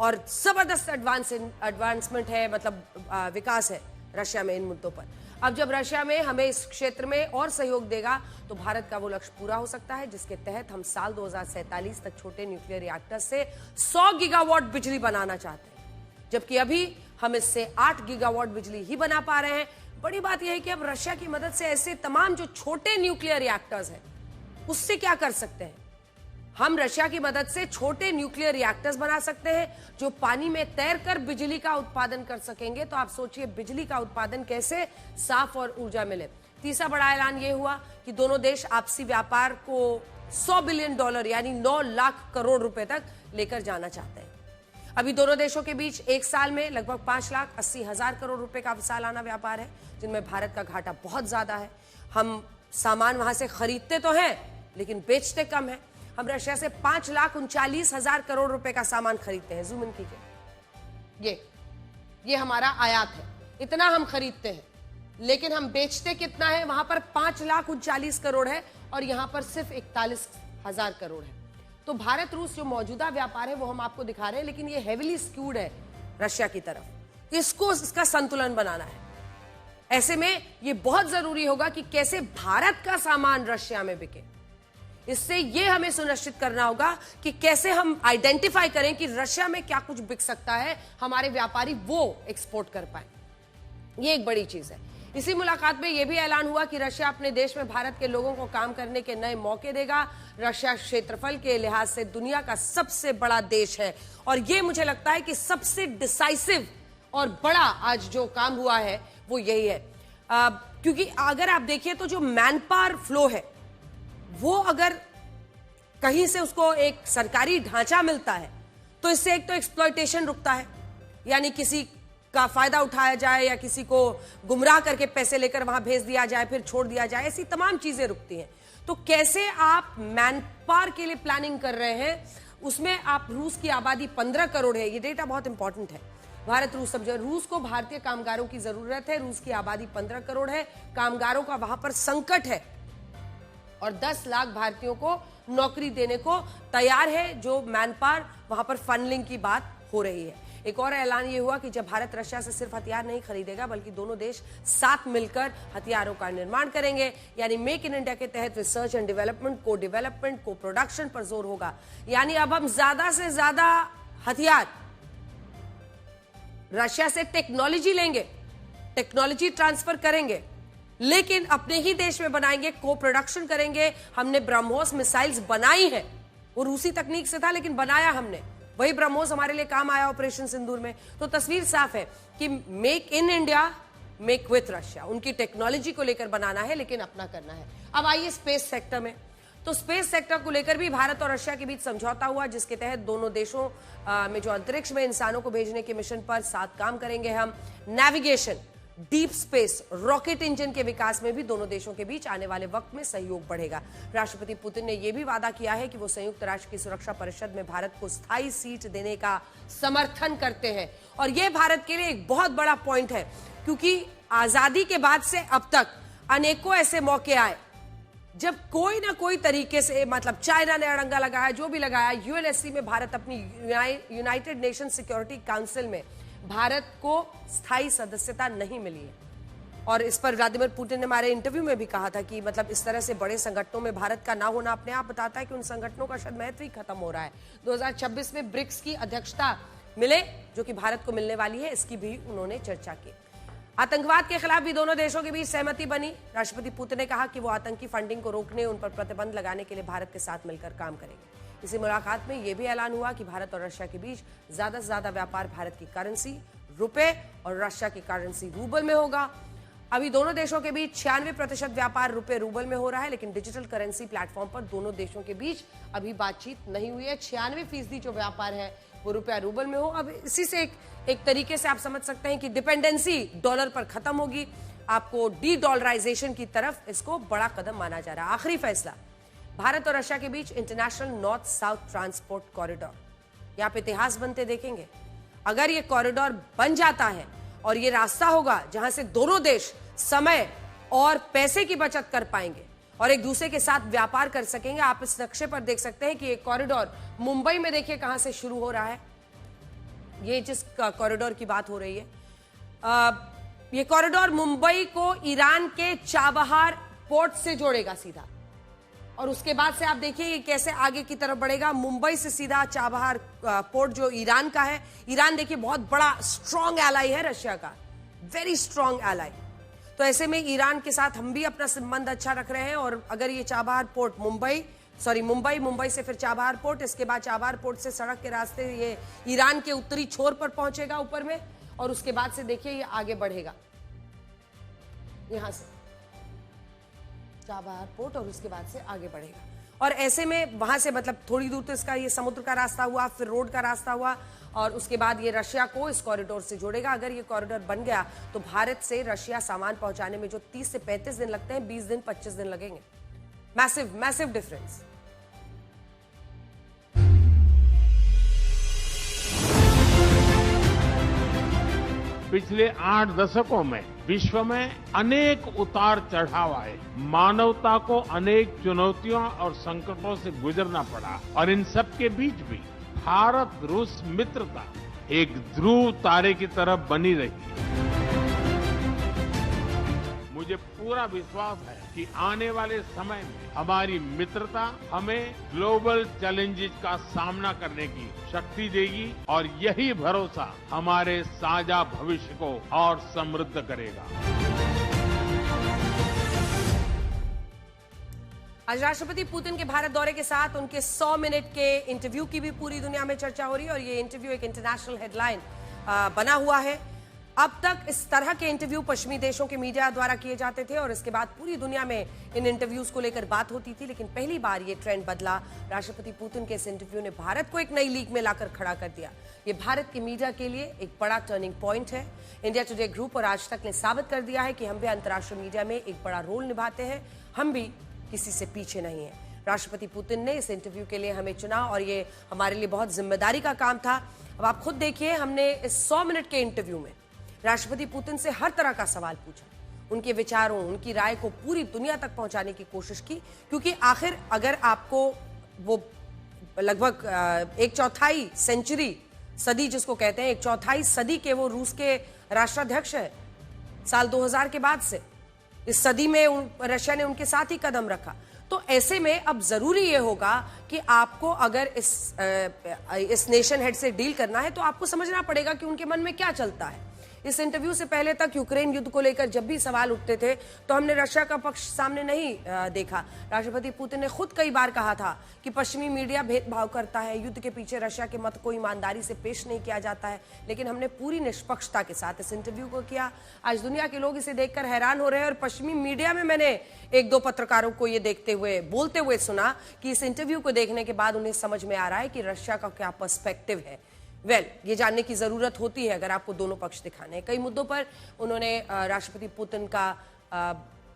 और जबरदस्त एडवांसमेंट है, मतलब विकास है रशिया में इन मुद्दों पर। अब जब रशिया में हमें इस क्षेत्र में और सहयोग देगा तो भारत का वो लक्ष्य पूरा हो सकता है जिसके तहत हम साल 2047 तक छोटे न्यूक्लियर रिएक्टर से 100 गीगावाट बिजली बनाना चाहते हैं, जबकि अभी हम इससे 8 गीगावाट बिजली ही बना पा रहे हैं। बड़ी बात यह है कि अब रशिया की मदद से ऐसे तमाम जो छोटे न्यूक्लियर रिएक्टर्स हैं उससे क्या कर सकते हैं, हम रशिया की मदद से छोटे न्यूक्लियर रिएक्टर्स बना सकते हैं जो पानी में तैरकर बिजली का उत्पादन कर सकेंगे। तो आप सोचिए बिजली का उत्पादन कैसे साफ और ऊर्जा मिले। तीसरा बड़ा ऐलान यह हुआ कि दोनों देश आपसी व्यापार को $100 बिलियन यानी 9 लाख करोड़ रुपए तक लेकर जाना चाहते हैं। अभी दोनों देशों के बीच एक साल में लगभग 5,80,000 करोड़ रुपए का सालाना व्यापार है, जिनमें भारत का घाटा बहुत ज्यादा है। हम सामान वहां से खरीदते तो हैं लेकिन बेचते कम है। हम रशिया से 5,39,000 करोड़ रुपए का सामान खरीदते हैं। जूम इन कीजिए, ये हमारा आयात है, इतना हम खरीदते हैं, लेकिन हम बेचते कितना है, वहां पर 5,39 करोड़ है और यहां पर सिर्फ 41,000 करोड़ है। तो भारत रूस जो मौजूदा व्यापार है वो हम आपको दिखा रहे हैं, लेकिन ये हेविली स्क्यूड है रशिया की तरफ। इसको इसका संतुलन बनाना है। ऐसे में ये बहुत जरूरी होगा कि कैसे भारत का सामान रशिया में बिके। इससे ये हमें सुनिश्चित करना होगा कि कैसे हम आइडेंटिफाई करें कि रशिया में क्या कुछ बिक सकता है, हमारे व्यापारी वो एक्सपोर्ट कर पाए। ये एक बड़ी चीज है। इसी मुलाकात में यह भी ऐलान हुआ कि रशिया अपने देश में भारत के लोगों को काम करने के नए मौके देगा। रशिया क्षेत्रफल के लिहाज से दुनिया का सबसे बड़ा देश है और यह मुझे लगता है कि सबसे डिसाइसिव और बड़ा आज जो काम हुआ है वो यही है। क्योंकि अगर आप देखिए तो जो मैन पावर फ्लो है वो अगर कहीं से उसको एक सरकारी ढांचा मिलता है तो इससे एक तो एक्सप्लॉयटेशन रुकता है, यानी किसी का फायदा उठाया जाए या किसी को गुमराह करके पैसे लेकर वहां भेज दिया जाए फिर छोड़ दिया जाए, ऐसी तमाम चीजें रुकती हैं। तो कैसे आप मैन पावर के लिए प्लानिंग कर रहे हैं, उसमें आप रूस की आबादी 15 करोड़ है, ये डेटा बहुत इंपॉर्टेंट है। भारत रूस समझो, रूस को भारतीय कामगारों की जरूरत है। रूस की आबादी 15 करोड़ है, कामगारों का वहां पर संकट है और 10 लाख भारतीयों को नौकरी देने को तैयार है। जो मैन पावर वहां पर फंडलिंग की बात हो रही है। एक और ऐलान ये हुआ कि जब भारत रशिया से सिर्फ हथियार नहीं खरीदेगा बल्कि दोनों देश साथ मिलकर हथियारों का निर्माण करेंगे, यानी मेक इन इंडिया के तहत रिसर्च एंड डेवलपमेंट, को डेवलपमेंट, को प्रोडक्शन पर जोर होगा। यानी अब हम ज्यादा से ज्यादा हथियार रशिया से टेक्नोलॉजी लेंगे, टेक्नोलॉजी ट्रांसफर करेंगे, लेकिन अपने ही देश में बनाएंगे, को प्रोडक्शन करेंगे। हमने ब्रह्मोस मिसाइल्स बनाई है वो रूसी तकनीक से था, लेकिन बनाया हमने। वही ब्रह्मोस हमारे लिए काम आया ऑपरेशन सिंदूर में। तो तस्वीर साफ है कि make in India, make with Russia. उनकी टेक्नोलॉजी को लेकर बनाना है, लेकिन अपना करना है। अब आइए स्पेस सेक्टर में। तो स्पेस सेक्टर को लेकर भी भारत और रशिया के बीच समझौता हुआ, जिसके तहत दोनों देशों में जो अंतरिक्ष में इंसानों को भेजने के मिशन पर साथ काम करेंगे हम। Navigation, deep space, rocket engine के विकास में भी दोनों देशों के बीच आने वाले वक्त में सहयोग बढ़ेगा। राष्ट्रपति पुतिन ने यह भी वादा किया है कि वो संयुक्त राष्ट्र की सुरक्षा परिषद में भारत को स्थायी सीट देने का समर्थन करते हैं। और यह भारत के लिए एक बहुत बड़ा पॉइंट है, क्योंकि आजादी के बाद से अब तक अनेकों ऐसे मौके आए जब कोई ना कोई तरीके से, मतलब चाइना ने अड़ंगा लगाया, जो भी लगाया, यूएनएससी में भारत अपनी यूनाइटेड नेशन सिक्योरिटी काउंसिल में भारत को स्थायी सदस्यता नहीं मिली है। और इस पर व्लादिमीर पुतिन ने हमारे इंटरव्यू में भी कहा था कि मतलब इस तरह से बड़े संगठनों में भारत का ना होना अपने आप बताता है कि उन संगठनों का शायद महत्व ही खत्म हो रहा है। 2026 में ब्रिक्स की अध्यक्षता मिले, जो कि भारत को मिलने वाली है, इसकी भी उन्होंने चर्चा की। आतंकवाद के खिलाफ भी दोनों देशों के बीच सहमति बनी। राष्ट्रपति पुतिन ने कहा कि वो आतंकी फंडिंग को रोकने, उन पर प्रतिबंध लगाने के लिए भारत के साथ मिलकर काम करेंगे। इसी मुलाकात में यह भी ऐलान हुआ कि भारत और रशिया के बीच ज्यादा से ज्यादा व्यापार भारत की करेंसी रुपए और रशिया की करेंसी रूबल में होगा। अभी दोनों देशों के बीच 96% व्यापार रुपए रूबल में हो रहा है, लेकिन डिजिटल करेंसी प्लेटफॉर्म पर दोनों देशों के बीच अभी बातचीत नहीं हुई है। 96% जो व्यापार है वो रुपया रूबल में हो। अब इसी से एक तरीके से आप समझ सकते हैं कि डिपेंडेंसी डॉलर पर खत्म होगी। आपको डी डॉलराइजेशन की तरफ इसको बड़ा कदम माना जा रहा है। आखिरी फैसला, भारत और रशिया के बीच international north south transport corridor, यहां पे इतिहास बनते देखेंगे। अगर ये कॉरिडोर बन जाता है और ये रास्ता होगा जहां से दोनों देश समय और पैसे की बचत कर पाएंगे और एक दूसरे के साथ व्यापार कर सकेंगे। आप इस नक्शे पर देख सकते हैं कि ये कॉरिडोर मुंबई में देखिए कहां से शुरू हो रहा है। ये जिस कॉरिडोर की बात हो रही है, ये कॉरिडोर मुंबई को ईरान के चाबहार पोर्ट से जोड़ेगा सीधा, और उसके बाद से आप देखिए ये कैसे आगे की तरफ बढ़ेगा। मुंबई से सीधा चाबहार पोर्ट जो ईरान का है। ईरान देखिए बहुत बड़ा स्ट्रॉन्ग एलाई है रशिया का, वेरी स्ट्रॉन्ग एलाई। तो ऐसे में ईरान के साथ हम भी अपना संबंध अच्छा रख रहे हैं। और अगर ये चाबहार पोर्ट मुंबई से फिर चाबहार पोर्ट, इसके बाद चाबहार पोर्ट से सड़क के रास्ते ये ईरान के उत्तरी छोर पर पहुंचेगा ऊपर में, और उसके बाद से देखिए ये आगे बढ़ेगा यहां से चाबहार पोर्ट, और उसके बाद से आगे बढ़ेगा। और ऐसे में वहां से मतलब थोड़ी दूर तो इसका ये समुद्र का रास्ता हुआ, फिर रोड का रास्ता हुआ, और उसके बाद ये रशिया को इस कॉरिडोर से जोड़ेगा। अगर ये कॉरिडोर बन गया तो भारत से रशिया सामान पहुंचाने में जो 30 से 35 दिन लगते हैं, 20 दिन 25 दिन लगेंगे। Massive difference. पिछले 8 दशकों में विश्व में अनेक उतार चढ़ाव आए, मानवता को अनेक चुनौतियों और संकटों से गुजरना पड़ा, और इन सब के बीच भी भारत रूस मित्रता एक ध्रुव तारे की तरफ बनी रही। मुझे पूरा विश्वास है कि आने वाले समय में हमारी मित्रता हमें ग्लोबल चैलेंजेस का सामना करने की शक्ति देगी, और यही भरोसा हमारे साझा भविष्य को और समृद्ध करेगा। आज राष्ट्रपति पुतिन के भारत दौरे के साथ उनके 100 मिनट के इंटरव्यू की भी पूरी दुनिया में चर्चा हो रही है, और ये इंटरव्यू एक इंटरनेशनल हेडलाइन बना हुआ है। अब तक इस तरह के इंटरव्यू पश्चिमी देशों के मीडिया द्वारा किए जाते थे, और इसके बाद पूरी दुनिया में इन इंटरव्यूज को लेकर बात होती थी, लेकिन पहली बार ये ट्रेंड बदला। राष्ट्रपति पुतिन के इस इंटरव्यू ने भारत को एक नई लीग में लाकर खड़ा कर दिया। ये भारत के मीडिया के लिए एक बड़ा टर्निंग पॉइंट है। इंडिया टुडे ग्रुप और आज तक ने साबित कर दिया है कि हम भी अंतर्राष्ट्रीय मीडिया में एक बड़ा रोल निभाते हैं, हम भी किसी से पीछे नहीं है। राष्ट्रपति पुतिन ने इस इंटरव्यू के लिए हमें चुना, और ये हमारे लिए बहुत जिम्मेदारी का काम था। अब आप खुद देखिए, हमने इस 100 मिनट के इंटरव्यू में राष्ट्रपति पुतिन से हर तरह का सवाल पूछा, उनके विचारों, उनकी राय को पूरी दुनिया तक पहुंचाने की कोशिश की, क्योंकि आखिर अगर आपको वो लगभग 1/4 सेंचुरी, सदी जिसको कहते हैं, 1/4 सदी के वो रूस के राष्ट्राध्यक्ष है साल 2000 के बाद से, इस सदी में रशिया ने उनके साथ ही कदम रखा। तो ऐसे में अब जरूरी ये होगा कि आपको अगर इस नेशन हेड से डील करना है तो आपको समझना पड़ेगा कि उनके मन में क्या चलता है। इस इंटरव्यू से पहले तक यूक्रेन युद्ध को लेकर जब भी सवाल उठते थे तो हमने रशिया का पक्ष सामने नहीं देखा। राष्ट्रपति पुतिन ने खुद कई बार कहा था कि पश्चिमी मीडिया भेदभाव करता है, युद्ध के पीछे रशिया के मत को ईमानदारी से पेश नहीं किया जाता है, लेकिन हमने पूरी निष्पक्षता के साथ इस इंटरव्यू को किया। आज दुनिया के लोग इसे देखकर हैरान हो रहे हैं और पश्चिमी मीडिया में मैंने एक दो पत्रकारों को ये देखते हुए बोलते हुए सुना कि इस इंटरव्यू को देखने के बाद उन्हें समझ में आ रहा है कि रशिया का क्या पर्सपेक्टिव है। ये जानने की जरूरत होती है अगर आपको दोनों पक्ष दिखाने हैं। कई मुद्दों पर उन्होंने राष्ट्रपति पुतिन का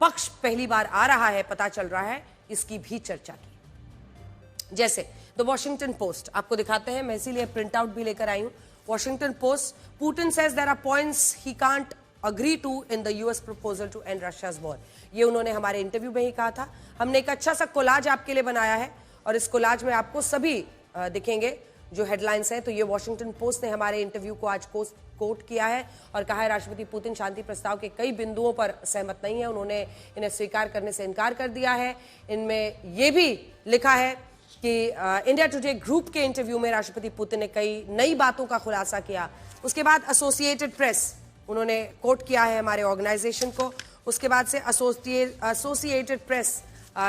पक्ष पहली बार आ रहा है, पता चल रहा है, इसकी भी चर्चा की। जैसे द वॉशिंगटन पोस्ट आपको दिखाते हैं, मैं इसीलिए प्रिंट आउट भी लेकर आई हूं। Washington Post, Putin says there are points he can't agree to in the US proposal to end Russia's war. ये उन्होंने हमारे इंटरव्यू में ही कहा था। हमने एक अच्छा सा कोलाज आपके लिए बनाया है और इस कोलाज में आपको सभी दिखेंगे जो हेडलाइंस हैं। तो ये वॉशिंगटन पोस्ट ने हमारे इंटरव्यू को आज कोट किया है और कहा है राष्ट्रपति पुतिन शांति प्रस्ताव के कई बिंदुओं पर सहमत नहीं है, उन्होंने इन्हें स्वीकार करने से इनकार कर दिया है। इनमें यह भी लिखा है कि इंडिया टुडे ग्रुप के इंटरव्यू में राष्ट्रपति पुतिन ने कई नई बातों का खुलासा किया। उसके बाद एसोसिएटेड प्रेस उन्होंने कोट किया है हमारे ऑर्गेनाइजेशन को। उसके बाद से एसोसिएटेड प्रेस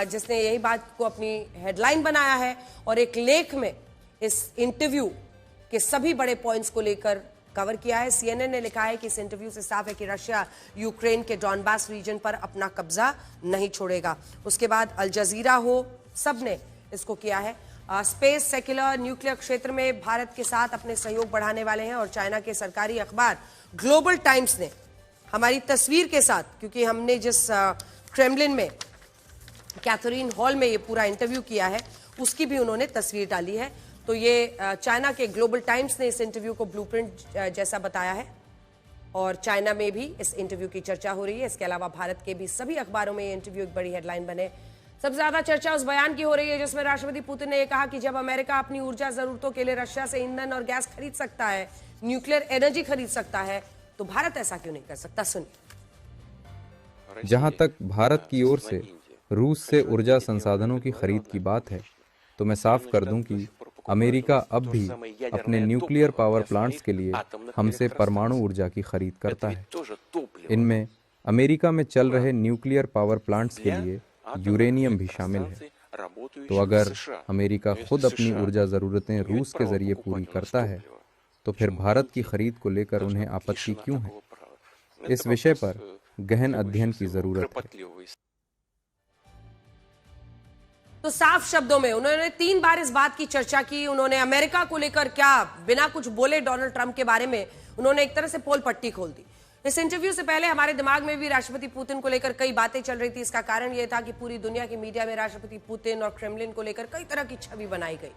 जिसने यही बात को अपनी हेडलाइन बनाया है और एक लेख में इस इंटरव्यू के सभी बड़े पॉइंट्स को लेकर कवर किया है। सीएनएन ने लिखा है कि इस इंटरव्यू से साफ है कि रशिया यूक्रेन के डॉनबास रीजन पर अपना कब्जा नहीं छोड़ेगा। उसके बाद अल जजीरा हो, सब ने इसको किया है। स्पेस, सेक्युलर, न्यूक्लियर क्षेत्र में भारत के साथ अपने सहयोग बढ़ाने वाले हैं और चाइना के सरकारी अखबार ग्लोबल टाइम्स ने हमारी तस्वीर के साथ, क्योंकि हमने जिस क्रेमलिन में कैथरीन हॉल में ये पूरा इंटरव्यू किया है उसकी भी उन्होंने तस्वीर डाली है। तो ये चाइना के ग्लोबल टाइम्स ने इस इंटरव्यू को ब्लूप्रिंट जैसा बताया है और चाइना में भी इस इंटरव्यू की चर्चा हो रही है। इसके अलावा भारत के भी सभी अखबारों में ये इंटरव्यू एक बड़ी हेडलाइन बने। सबसे ज्यादा चर्चा उस बयान की हो रही है जिसमें राष्ट्रपति पुतिन ने यह कहा कि जब अमेरिका अपनी ऊर्जा जरूरतों के लिए रशिया से ईंधन और गैस खरीद सकता है, न्यूक्लियर एनर्जी खरीद सकता है, तो भारत ऐसा क्यों नहीं कर सकता। सुनिए। जहां तक भारत की ओर से रूस से ऊर्जा संसाधनों की खरीद की बात है तो मैं साफ कर दूं कि अमेरिका अब भी अपने न्यूक्लियर पावर प्लांट्स के लिए हमसे परमाणु ऊर्जा की खरीद करता है। इनमें अमेरिका में चल रहे न्यूक्लियर पावर प्लांट्स के लिए यूरेनियम भी शामिल है। तो अगर अमेरिका खुद अपनी ऊर्जा जरूरतें रूस के जरिए पूरी करता है तो फिर भारत की खरीद को लेकर उन्हें आपत्ति क्यों है? इस विषय पर गहन अध्ययन की जरूरत है। तो साफ शब्दों में उन्होंने 3 बार इस बात की चर्चा की। उन्होंने अमेरिका को लेकर क्या बिना कुछ बोले डोनाल्ड ट्रंप के बारे में उन्होंने एक तरह से पोल पट्टी खोल दी। इस इंटरव्यू से पहले हमारे दिमाग में भी राष्ट्रपति पुतिन को लेकर कई बातें चल रही थी। इसका कारण यह था कि पूरी दुनिया की मीडिया में राष्ट्रपति पुतिन और क्रेमलिन को लेकर कई तरह की छवि बनाई गई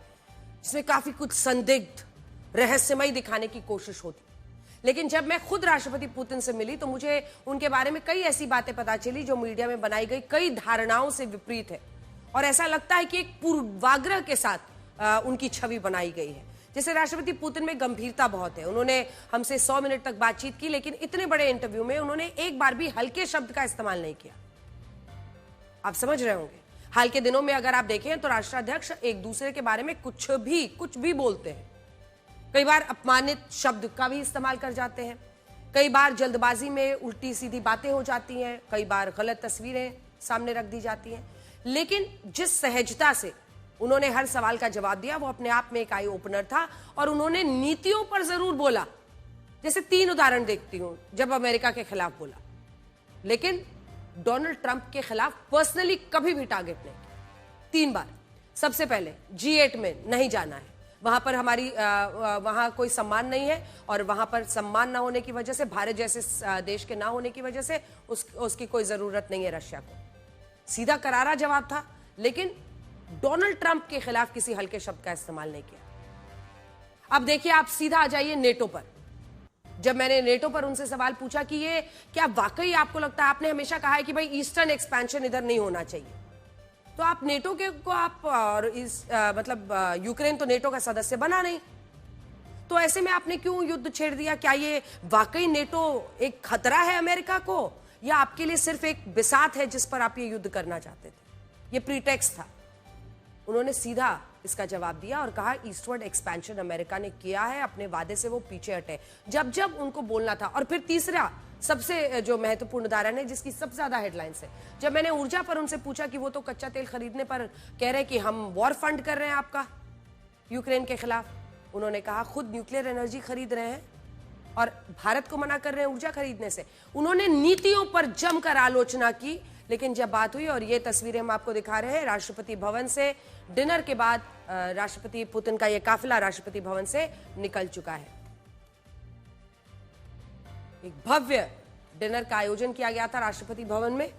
जिसमें काफी कुछ संदिग्ध, रहस्यमय दिखाने की कोशिश होती। लेकिन जब मैं खुद राष्ट्रपति पुतिन से मिली तो मुझे उनके बारे में कई ऐसी बातें पता चली जो मीडिया में बनाई गई कई धारणाओं से विपरीत है और ऐसा लगता है कि एक पूर्वाग्रह के साथ उनकी छवि बनाई गई है। जैसे राष्ट्रपति पुतिन में गंभीरता बहुत है, उन्होंने हमसे 100 मिनट तक बातचीत की लेकिन इतने बड़े इंटरव्यू में उन्होंने एक बार भी हल्के शब्द का इस्तेमाल नहीं किया। आप समझ रहे होंगे, हाल के दिनों में अगर आप देखें तो राष्ट्राध्यक्ष एक दूसरे के बारे में कुछ भी बोलते हैं। कई बार अपमानित शब्द का भी इस्तेमाल कर जाते हैं, कई बार जल्दबाजी में उल्टी सीधी बातें हो जाती हैं, कई बार गलत तस्वीरें सामने रख दी जाती हैं। लेकिन जिस सहजता से उन्होंने हर सवाल का जवाब दिया वो अपने आप में एक आई ओपनर था और उन्होंने नीतियों पर जरूर बोला। जैसे 3 उदाहरण देखती हूं। जब अमेरिका के खिलाफ बोला, लेकिन डोनाल्ड ट्रंप के खिलाफ पर्सनली कभी भी टारगेट नहीं किया। 3 बार। सबसे पहले G8 में नहीं जाना है, वहां पर वहां कोई सम्मान नहीं है और वहां पर सम्मान ना होने की वजह से, भारत जैसे देश के ना होने की वजह से उसकी कोई जरूरत नहीं है रशिया को। सीधा करारा जवाब था, लेकिन डोनाल्ड ट्रंप के खिलाफ किसी हल्के शब्द का इस्तेमाल नहीं किया। अब देखिए, आप सीधा आ जाइए नेटो पर। जब मैंने नेटो पर उनसे सवाल पूछा कि ये क्या वाकई आपको लगता है, आपने हमेशा कहा है कि भाई ईस्टर्न एक्सपेंशन इधर नहीं होना चाहिए, तो आप नेटो के को आप और यूक्रेन तो नेटो का सदस्य बना नहीं, तो ऐसे में आपने क्यों युद्ध छेड़ दिया? क्या ये वाकई नेटो एक खतरा है अमेरिका को, या आपके लिए सिर्फ एक बिसात है जिस पर आप ये युद्ध करना चाहते थे? ये प्रीटेक्स्ट था। उन्होंने सीधा इसका जवाब दिया और कहा ईस्टवर्ड एक्सपेंशन अमेरिका ने किया है, अपने वादे से वो पीछे हटे जब जब उनको बोलना था। और फिर तीसरा सबसे जो महत्वपूर्ण उदाहरण है जिसकी सबसे ज्यादा हेडलाइंस है, जब मैंने ऊर्जा पर उनसे पूछा कि वो तो कच्चा तेल खरीदने पर कह रहे हैं कि हम वॉर फंड कर रहे हैं आपका यूक्रेन के खिलाफ, उन्होंने कहा खुद न्यूक्लियर एनर्जी खरीद रहे हैं और भारत को मना कर रहे हैं ऊर्जा खरीदने से। उन्होंने नीतियों पर जमकर आलोचना की, लेकिन जब बात हुई, और ये तस्वीरें हम आपको दिखा रहे हैं राष्ट्रपति भवन से डिनर के बाद, राष्ट्रपति पुतिन का ये काफिला राष्ट्रपति भवन से निकल चुका है। एक भव्य डिनर का आयोजन किया गया था राष्ट्रपति भवन में।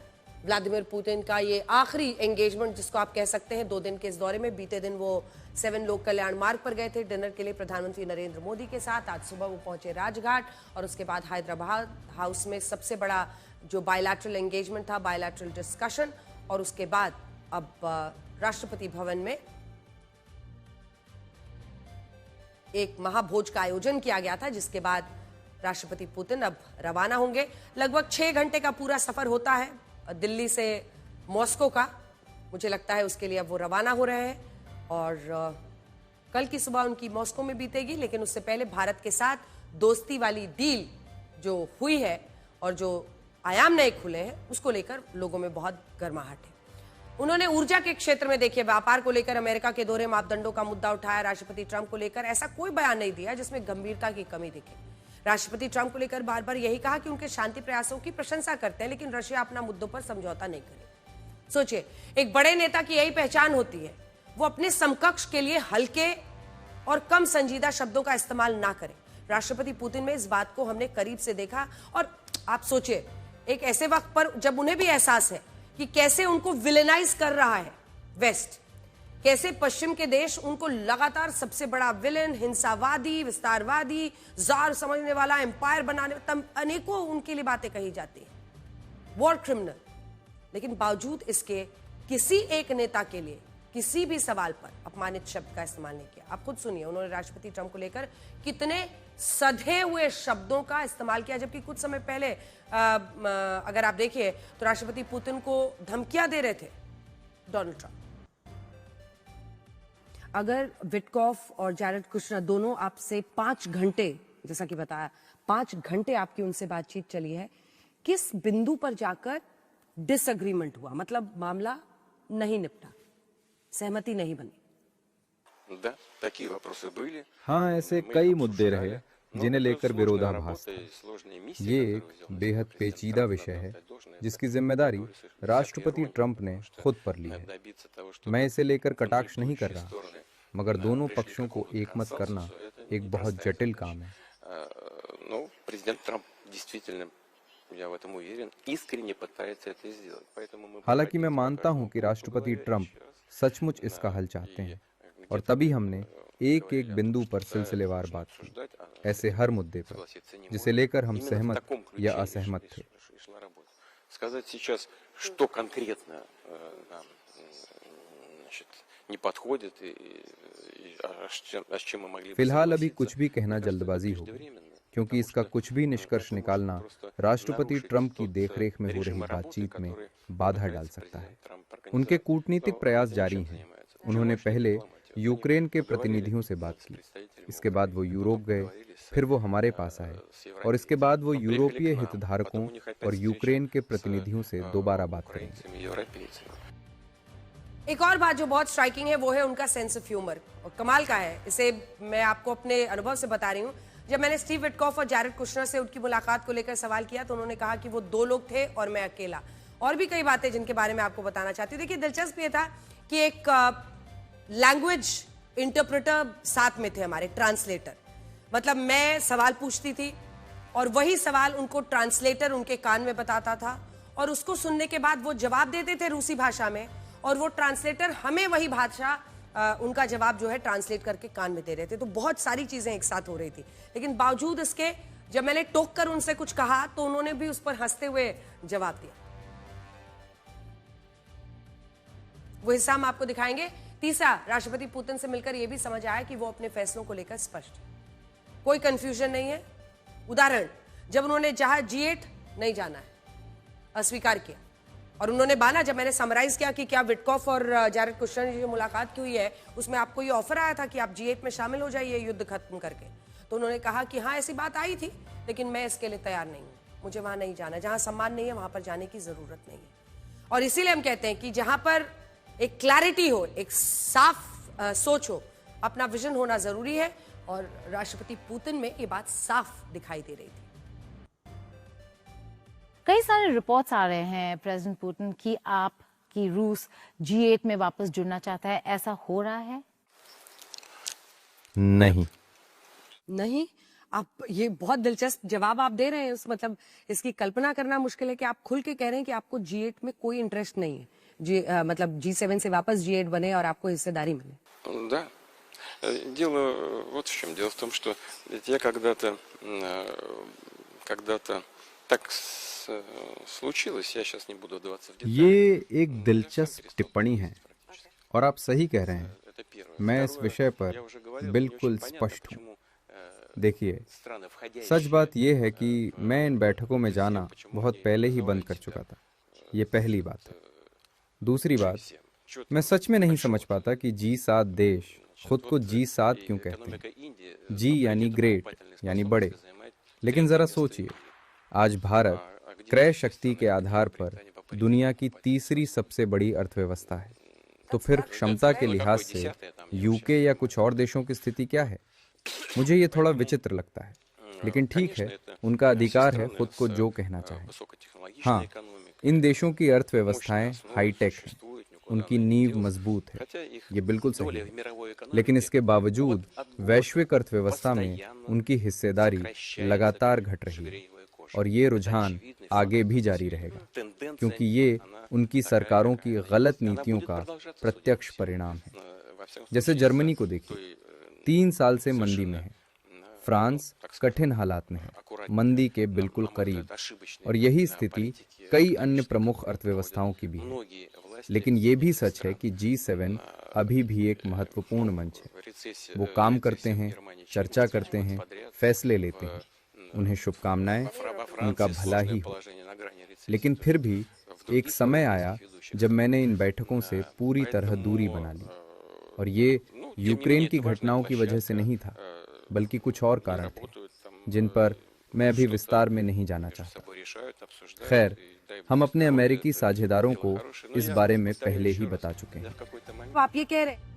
व्लादिमीर पुतिन का ये आखिरी एंगेजमेंट जिसको आप कह सकते हैं 2 दिन के इस दौरे में, बीते दिन वो 7 लोक कल्याण मार्ग पर गए थे डिनर के लिए प्रधानमंत्री नरेंद्र मोदी के साथ। आज सुबह वो पहुंचे राजघाट और उसके बाद हैदराबाद हाउस में सबसे बड़ा जो बायलैटरल एंगेजमेंट था, बायलैटरल डिस्कशन, और उसके बाद अब राष्ट्रपति भवन में एक महाभोज का आयोजन किया गया था, जिसके बाद राष्ट्रपति पुतिन अब रवाना होंगे। लगभग 6 घंटे का पूरा सफर होता है दिल्ली से मॉस्को का, मुझे लगता है उसके लिए अब वो रवाना हो रहे हैं और कल की सुबह उनकी मॉस्को में बीतेगी। लेकिन उससे पहले भारत के साथ दोस्ती वाली डील जो हुई है और जो आयाम नए खुले हैं उसको लेकर लोगों में बहुत गर्माहट है। उन्होंने ऊर्जा के क्षेत्र में देखिए व्यापार को लेकर अमेरिका के दोहरे मापदंडों का मुद्दा उठाया। राष्ट्रपति ट्रंप को लेकर ऐसा कोई बयान नहीं दिया जिसमें गंभीरता की कमी दिखे। राष्ट्रपति ट्रंप को लेकर बार बार यही कहा कि उनके शांति प्रयासों की प्रशंसा करते हैं, लेकिन रशिया अपना मुद्दों पर समझौता नहीं करे। सोचिए, एक बड़े नेता की यही पहचान होती है, वो अपने समकक्ष के लिए हल्के और कम संजीदा शब्दों का इस्तेमाल ना करें। राष्ट्रपति पुतिन में इस बात को हमने करीब से देखा। और आप सोचिए, एक ऐसे वक्त पर जब उन्हें भी एहसास है कि कैसे उनको विलेनाइज कर रहा है वेस्ट, कैसे पश्चिम के देश उनको लगातार सबसे बड़ा विलेन, हिंसावादी, विस्तारवादी, जार समझने वाला, एम्पायर बनाने, अनेकों उनके लिए बातें कही जाती हैं, वॉर क्रिमिनल। लेकिन बावजूद इसके किसी एक नेता के लिए किसी भी सवाल पर अपमानित शब्द का इस्तेमाल नहीं किया। आप खुद सुनिए उन्होंने राष्ट्रपति ट्रंप को लेकर कितने सधे हुए शब्दों का इस्तेमाल किया, जबकि कुछ समय पहले अगर आप देखिए तो राष्ट्रपति पुतिन को धमकियां दे रहे थे डोनाल्ड ट्रंप। अगर विटकॉफ और जैरेड कुशनर दोनों आपसे 5 घंटे, जैसा कि बताया 5 घंटे आपकी उनसे बातचीत चली है, किस बिंदु पर जाकर डिसएग्रीमेंट हुआ, मतलब मामला नहीं निपटा, सहमति नहीं बनी? हाँ, ऐसे कई मुद्दे रहे जिन्हें लेकर विरोधाभास था। ये एक बेहद पेचीदा विषय है जिसकी जिम्मेदारी राष्ट्रपति ट्रंप ने खुद पर ली है। मैं इसे लेकर कटाक्ष नहीं कर रहा, मगर दोनों पक्षों को एकमत करना एक बहुत जटिल काम है। हालांकि मैं मानता हूं कि राष्ट्रपति ट्रंप सचमुच इसका हल चाहते हैं और तभी हमने एक एक बिंदु पर सिलसिलेवार बात की, ऐसे हर मुद्दे पर जिसे लेकर हम सहमत या असहमत थे। फिलहाल अभी कुछ भी कहना जल्दबाजी होगी, क्योंकि इसका कुछ भी निष्कर्ष निकालना राष्ट्रपति ट्रंप की देखरेख में हो रही बातचीत में बाधा डाल सकता है। उनके कूटनीतिक प्रयास जारी हैं। उन्होंने पहले यूक्रेन के प्रतिनिधियों से बात की, इसके बाद वो यूरोप गए, फिर वो हमारे पास आए और इसके बाद वो यूरोपीय हितधारकों और यूक्रेन के प्रतिनिधियों से दोबारा बात करेंगे। एक और बात जो बहुत स्ट्राइकिंग है वो है उनका सेंस ऑफ ह्यूमर, और कमाल का है। इसे मैं आपको अपने अनुभव से बता रही हूँ। जब मैंने स्टीव विटकॉफ और जैरेड कुशनर से उनकी मुलाकात को लेकर सवाल किया तो उन्होंने कहा कि वो 2 लोग थे और मैं अकेला। और भी कई बातें जिनके बारे में आपको बताना चाहती हूँ। देखिए, दिलचस्प ये था कि एक लैंग्वेज इंटरप्रेटर साथ में थे, हमारे ट्रांसलेटर। मतलब मैं सवाल पूछती थी और वही सवाल उनको ट्रांसलेटर उनके कान में बताता था और उसको सुनने के बाद वो जवाब देते थे रूसी भाषा में, और वो ट्रांसलेटर हमें वही भाषा उनका जवाब जो है ट्रांसलेट करके कान में दे रहे थे। तो बहुत सारी चीजें एक साथ हो रही थी। लेकिन बावजूद इसके जब मैंने टोक कर उनसे कुछ कहा तो उन्होंने भी उस पर हंसते हुए जवाब दिया। वो हिस्सा हम आपको दिखाएंगे। तीसरा, राष्ट्रपति पुतिन से मिलकर यह भी समझ आया कि वो अपने फैसलों को लेकर स्पष्ट है, कोई कंफ्यूजन नहीं है। उदाहरण, जब उन्होंने जहां G8 नहीं जाना है अस्वीकार किया और उन्होंने माना, जब मैंने समराइज किया कि क्या विटकॉफ और जैरेड कुशनर की जो मुलाकात की हुई है उसमें आपको ये ऑफर आया था कि आप G8 में शामिल हो जाइए युद्ध खत्म करके, तो उन्होंने कहा कि हाँ ऐसी बात आई थी, लेकिन मैं इसके लिए तैयार नहीं हूँ, मुझे वहां नहीं जाना, जहां सम्मान नहीं है वहां पर जाने की जरूरत नहीं है। और इसीलिए हम कहते हैं कि जहां पर एक क्लैरिटी हो, एक साफ सोच हो, अपना विजन होना जरूरी है, और राष्ट्रपति पुतिन में ये बात साफ दिखाई दे रही थी। कई सारे रिपोर्ट्स आ रहे हैं प्रेसिडेंट पुतिन की रूस G8 में वापस जुड़ना चाहता है, ऐसा हो रहा है? नहीं, आप ये बहुत दिलचस्प जवाब आप दे रहे हैं। मतलब इसकी कल्पना करना मुश्किल है कि आप खुल के कह रहे हैं कि आपको G8 में कोई इंटरेस्ट नहीं है, मतलब G7 से वापस G8 बने और आपको हिस्सेदारी मिले। Да. Дело вот в чем. Дело в том, что я когда-то так случилось, я сейчас не буду вдаваться в детали. ये एक दिलचस्प टिप्पणी है और आप सही कह रहे हैं। मैं इस विषय पर बिल्कुल स्पष्ट हूँ। देखिए, सच बात यह है कि मैं इन बैठकों में जाना बहुत पहले ही बंद कर चुका था। ये पहली बात है। दूसरी बात, मैं सच में नहीं समझ पाता कि G7 देश खुद को G7 क्यों कहते हैं। G यानी ग्रेट, यानी बड़े। लेकिन जरा सोचिए, आज भारत क्रय शक्ति के आधार पर दुनिया की तीसरी सबसे बड़ी अर्थव्यवस्था है। तो फिर क्षमता के लिहाज से यूके या कुछ और देशों की स्थिति क्या है? मुझे ये थोड़ा विचित्र लगता है, लेकिन ठीक है, उनका अधिकार है खुद को जो कहना चाहे। हाँ, इन देशों की अर्थव्यवस्थाएं हाईटेक हैं, उनकी नींव मजबूत है, ये बिल्कुल सही है। लेकिन इसके बावजूद वैश्विक अर्थव्यवस्था में उनकी हिस्सेदारी लगातार घट रही है, और ये रुझान आगे भी जारी रहेगा, क्योंकि ये उनकी सरकारों की गलत नीतियों का प्रत्यक्ष परिणाम है। जैसे जर्मनी को देखिए, 3 साल से मंदी में है। फ्रांस कठिन हालात में है, मंदी के बिल्कुल करीब, और यही स्थिति कई अन्य प्रमुख अर्थव्यवस्थाओं की भी है। लेकिन ये भी सच है कि G7 अभी भी एक महत्वपूर्ण मंच है। वो काम करते हैं, चर्चा करते हैं, फैसले लेते हैं। उन्हें शुभकामनाएं, उनका भला ही हो। लेकिन फिर भी एक समय आया जब मैंने इन बैठकों से पूरी तरह दूरी बना ली, और ये यूक्रेन की घटनाओं की वजह से नहीं था, बल्कि कुछ और कारण थे जिन पर मैं अभी विस्तार में नहीं जाना चाहता। खैर, हम अपने अमेरिकी साझेदारों को इस बारे में पहले ही बता चुके हैं। आप ये कह रहे हैं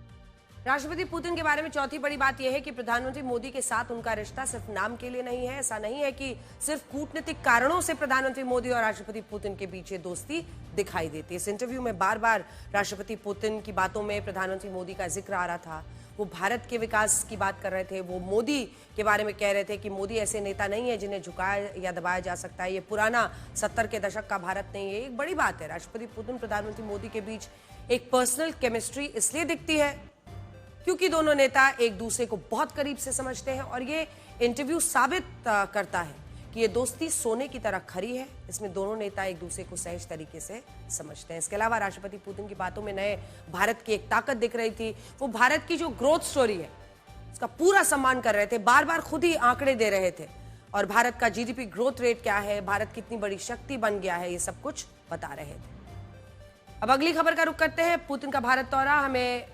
राष्ट्रपति पुतिन के बारे में चौथी बड़ी बात यह है कि प्रधानमंत्री मोदी के साथ उनका रिश्ता सिर्फ नाम के लिए नहीं है। ऐसा नहीं है कि सिर्फ कूटनीतिक कारणों से प्रधानमंत्री मोदी और राष्ट्रपति पुतिन के बीच दोस्ती दिखाई देती है। इस इंटरव्यू में बार बार राष्ट्रपति पुतिन की बातों में प्रधानमंत्री मोदी का जिक्र आ रहा था। वो भारत के विकास की बात कर रहे थे, वो मोदी के बारे में कह रहे थे कि मोदी ऐसे नेता नहीं है जिन्हें झुकाया या दबाया जा सकता है, ये पुराना 70 के दशक का भारत नहीं है। एक बड़ी बात है, राष्ट्रपति पुतिन प्रधानमंत्री मोदी के बीच एक पर्सनल केमिस्ट्री इसलिए दिखती है क्योंकि दोनों नेता एक दूसरे को बहुत करीब से समझते हैं, और ये इंटरव्यू साबित करता है कि ये दोस्ती सोने की तरह खरी है। इसमें दोनों नेता एक दूसरे को सहज तरीके से समझते हैं। इसके अलावा राष्ट्रपति पुतिन की बातों में नए भारत की एक ताकत दिख रही थी। वो भारत की जो ग्रोथ स्टोरी है उसका पूरा सम्मान कर रहे थे, बार बार खुद ही आंकड़े दे रहे थे, और भारत का GDP ग्रोथ रेट क्या है, भारत कितनी बड़ी शक्ति बन गया है, ये सब कुछ बता रहे थे। अब अगली खबर का रुख करते हैं। पुतिन का भारत दौरा, हमें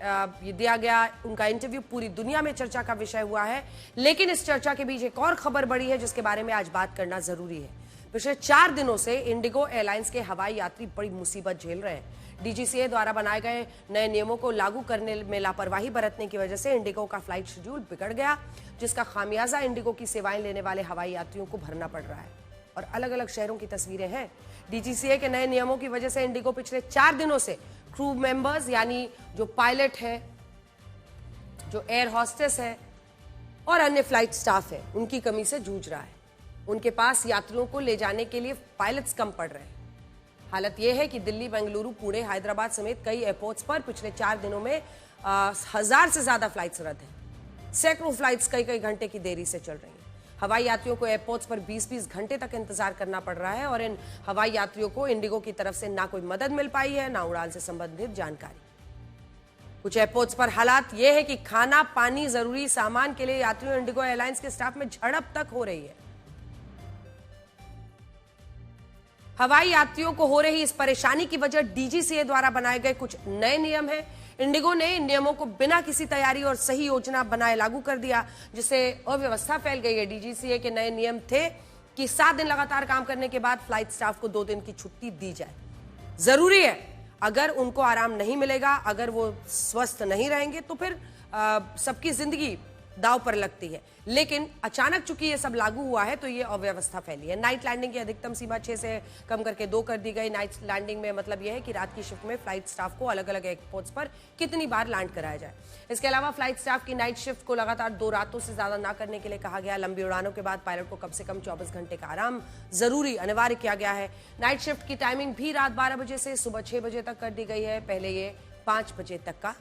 ये दिया गया उनका इंटरव्यू पूरी दुनिया में चर्चा का विषय हुआ है, लेकिन इस चर्चा के बीच एक और खबर बड़ी है जिसके बारे में आज बात करना जरूरी है। पिछले 4 दिनों से इंडिगो एयरलाइंस के हवाई यात्री बड़ी मुसीबत झेल रहे हैं। DGCA द्वारा बनाए गए नए नियमों को लागू करने में लापरवाही बरतने की वजह से इंडिगो का फ्लाइट शेड्यूल बिगड़ गया, जिसका खामियाजा इंडिगो की सेवाएं लेने वाले हवाई यात्रियों को भरना पड़ रहा है। और अलग अलग शहरों की तस्वीरें हैं। DGCA के नए नियमों की वजह से इंडिगो पिछले 4 दिनों से क्रू मेंबर्स यानी जो पायलट है, जो एयर हॉस्टेस है और अन्य फ्लाइट स्टाफ है, उनकी कमी से जूझ रहा है। उनके पास यात्रियों को ले जाने के लिए पायलट्स कम पड़ रहे हैं। हालत यह है कि दिल्ली, बेंगलुरु, पुणे, हैदराबाद समेत कई एयरपोर्ट्स पर पिछले 4 दिनों में 1000 से ज्यादा फ्लाइट्स रद्द हैं। सैकड़ों फ्लाइट्स कई घंटे की देरी से चल रही हैं। हवाई यात्रियों को एयरपोर्ट्स पर 20-20 घंटे तक इंतजार करना पड़ रहा है, और इन हवाई यात्रियों को इंडिगो की तरफ से ना कोई मदद मिल पाई है, ना उड़ान से संबंधित जानकारी। कुछ एयरपोर्ट्स पर हालात यह है कि खाना, पानी, जरूरी सामान के लिए यात्रियों इंडिगो एयरलाइंस के स्टाफ में झड़प तक हो रही है। हवाई यात्रियों को हो रही इस परेशानी की वजह डीजीसीए द्वारा बनाए गए कुछ नए नियम हैं। इंडिगो ने इन नियमों को बिना किसी तैयारी और सही योजना बनाए लागू कर दिया, जिससे अव्यवस्था फैल गई है। डीजीसीए के नए नियम थे कि 7 दिन लगातार काम करने के बाद फ्लाइट स्टाफ को 2 दिन की छुट्टी दी जाए। जरूरी है, अगर उनको आराम नहीं मिलेगा, अगर वो स्वस्थ नहीं रहेंगे तो फिर सबकी जिंदगी दाव पर लगती है। लेकिन अचानक चूंकि ये सब लागू हुआ है तो ये अव्यवस्था फैली है। नाइट लैंडिंग की अधिकतम सीमा 6 से कम करके 2 कर दी गई। नाइट लैंडिंग में मतलब यह है कि रात की शिफ्ट में फ्लाइट स्टाफ को अलग अलग एयरपोर्ट्स पर कितनी बार लैंड कराया जाए। इसके अलावा फ्लाइट स्टाफ की नाइट शिफ्ट को लगातार 2 रातों से ज्यादा ना करने के लिए कहा गया। लंबी उड़ानों के बाद पायलट को कम से कम 24 घंटे का आराम जरूरी अनिवार्य किया गया है। नाइट शिफ्ट की टाइमिंग भी रात 12 बजे से सुबह 6 बजे तक कर दी गई है। पहले ये 5 बजे तक का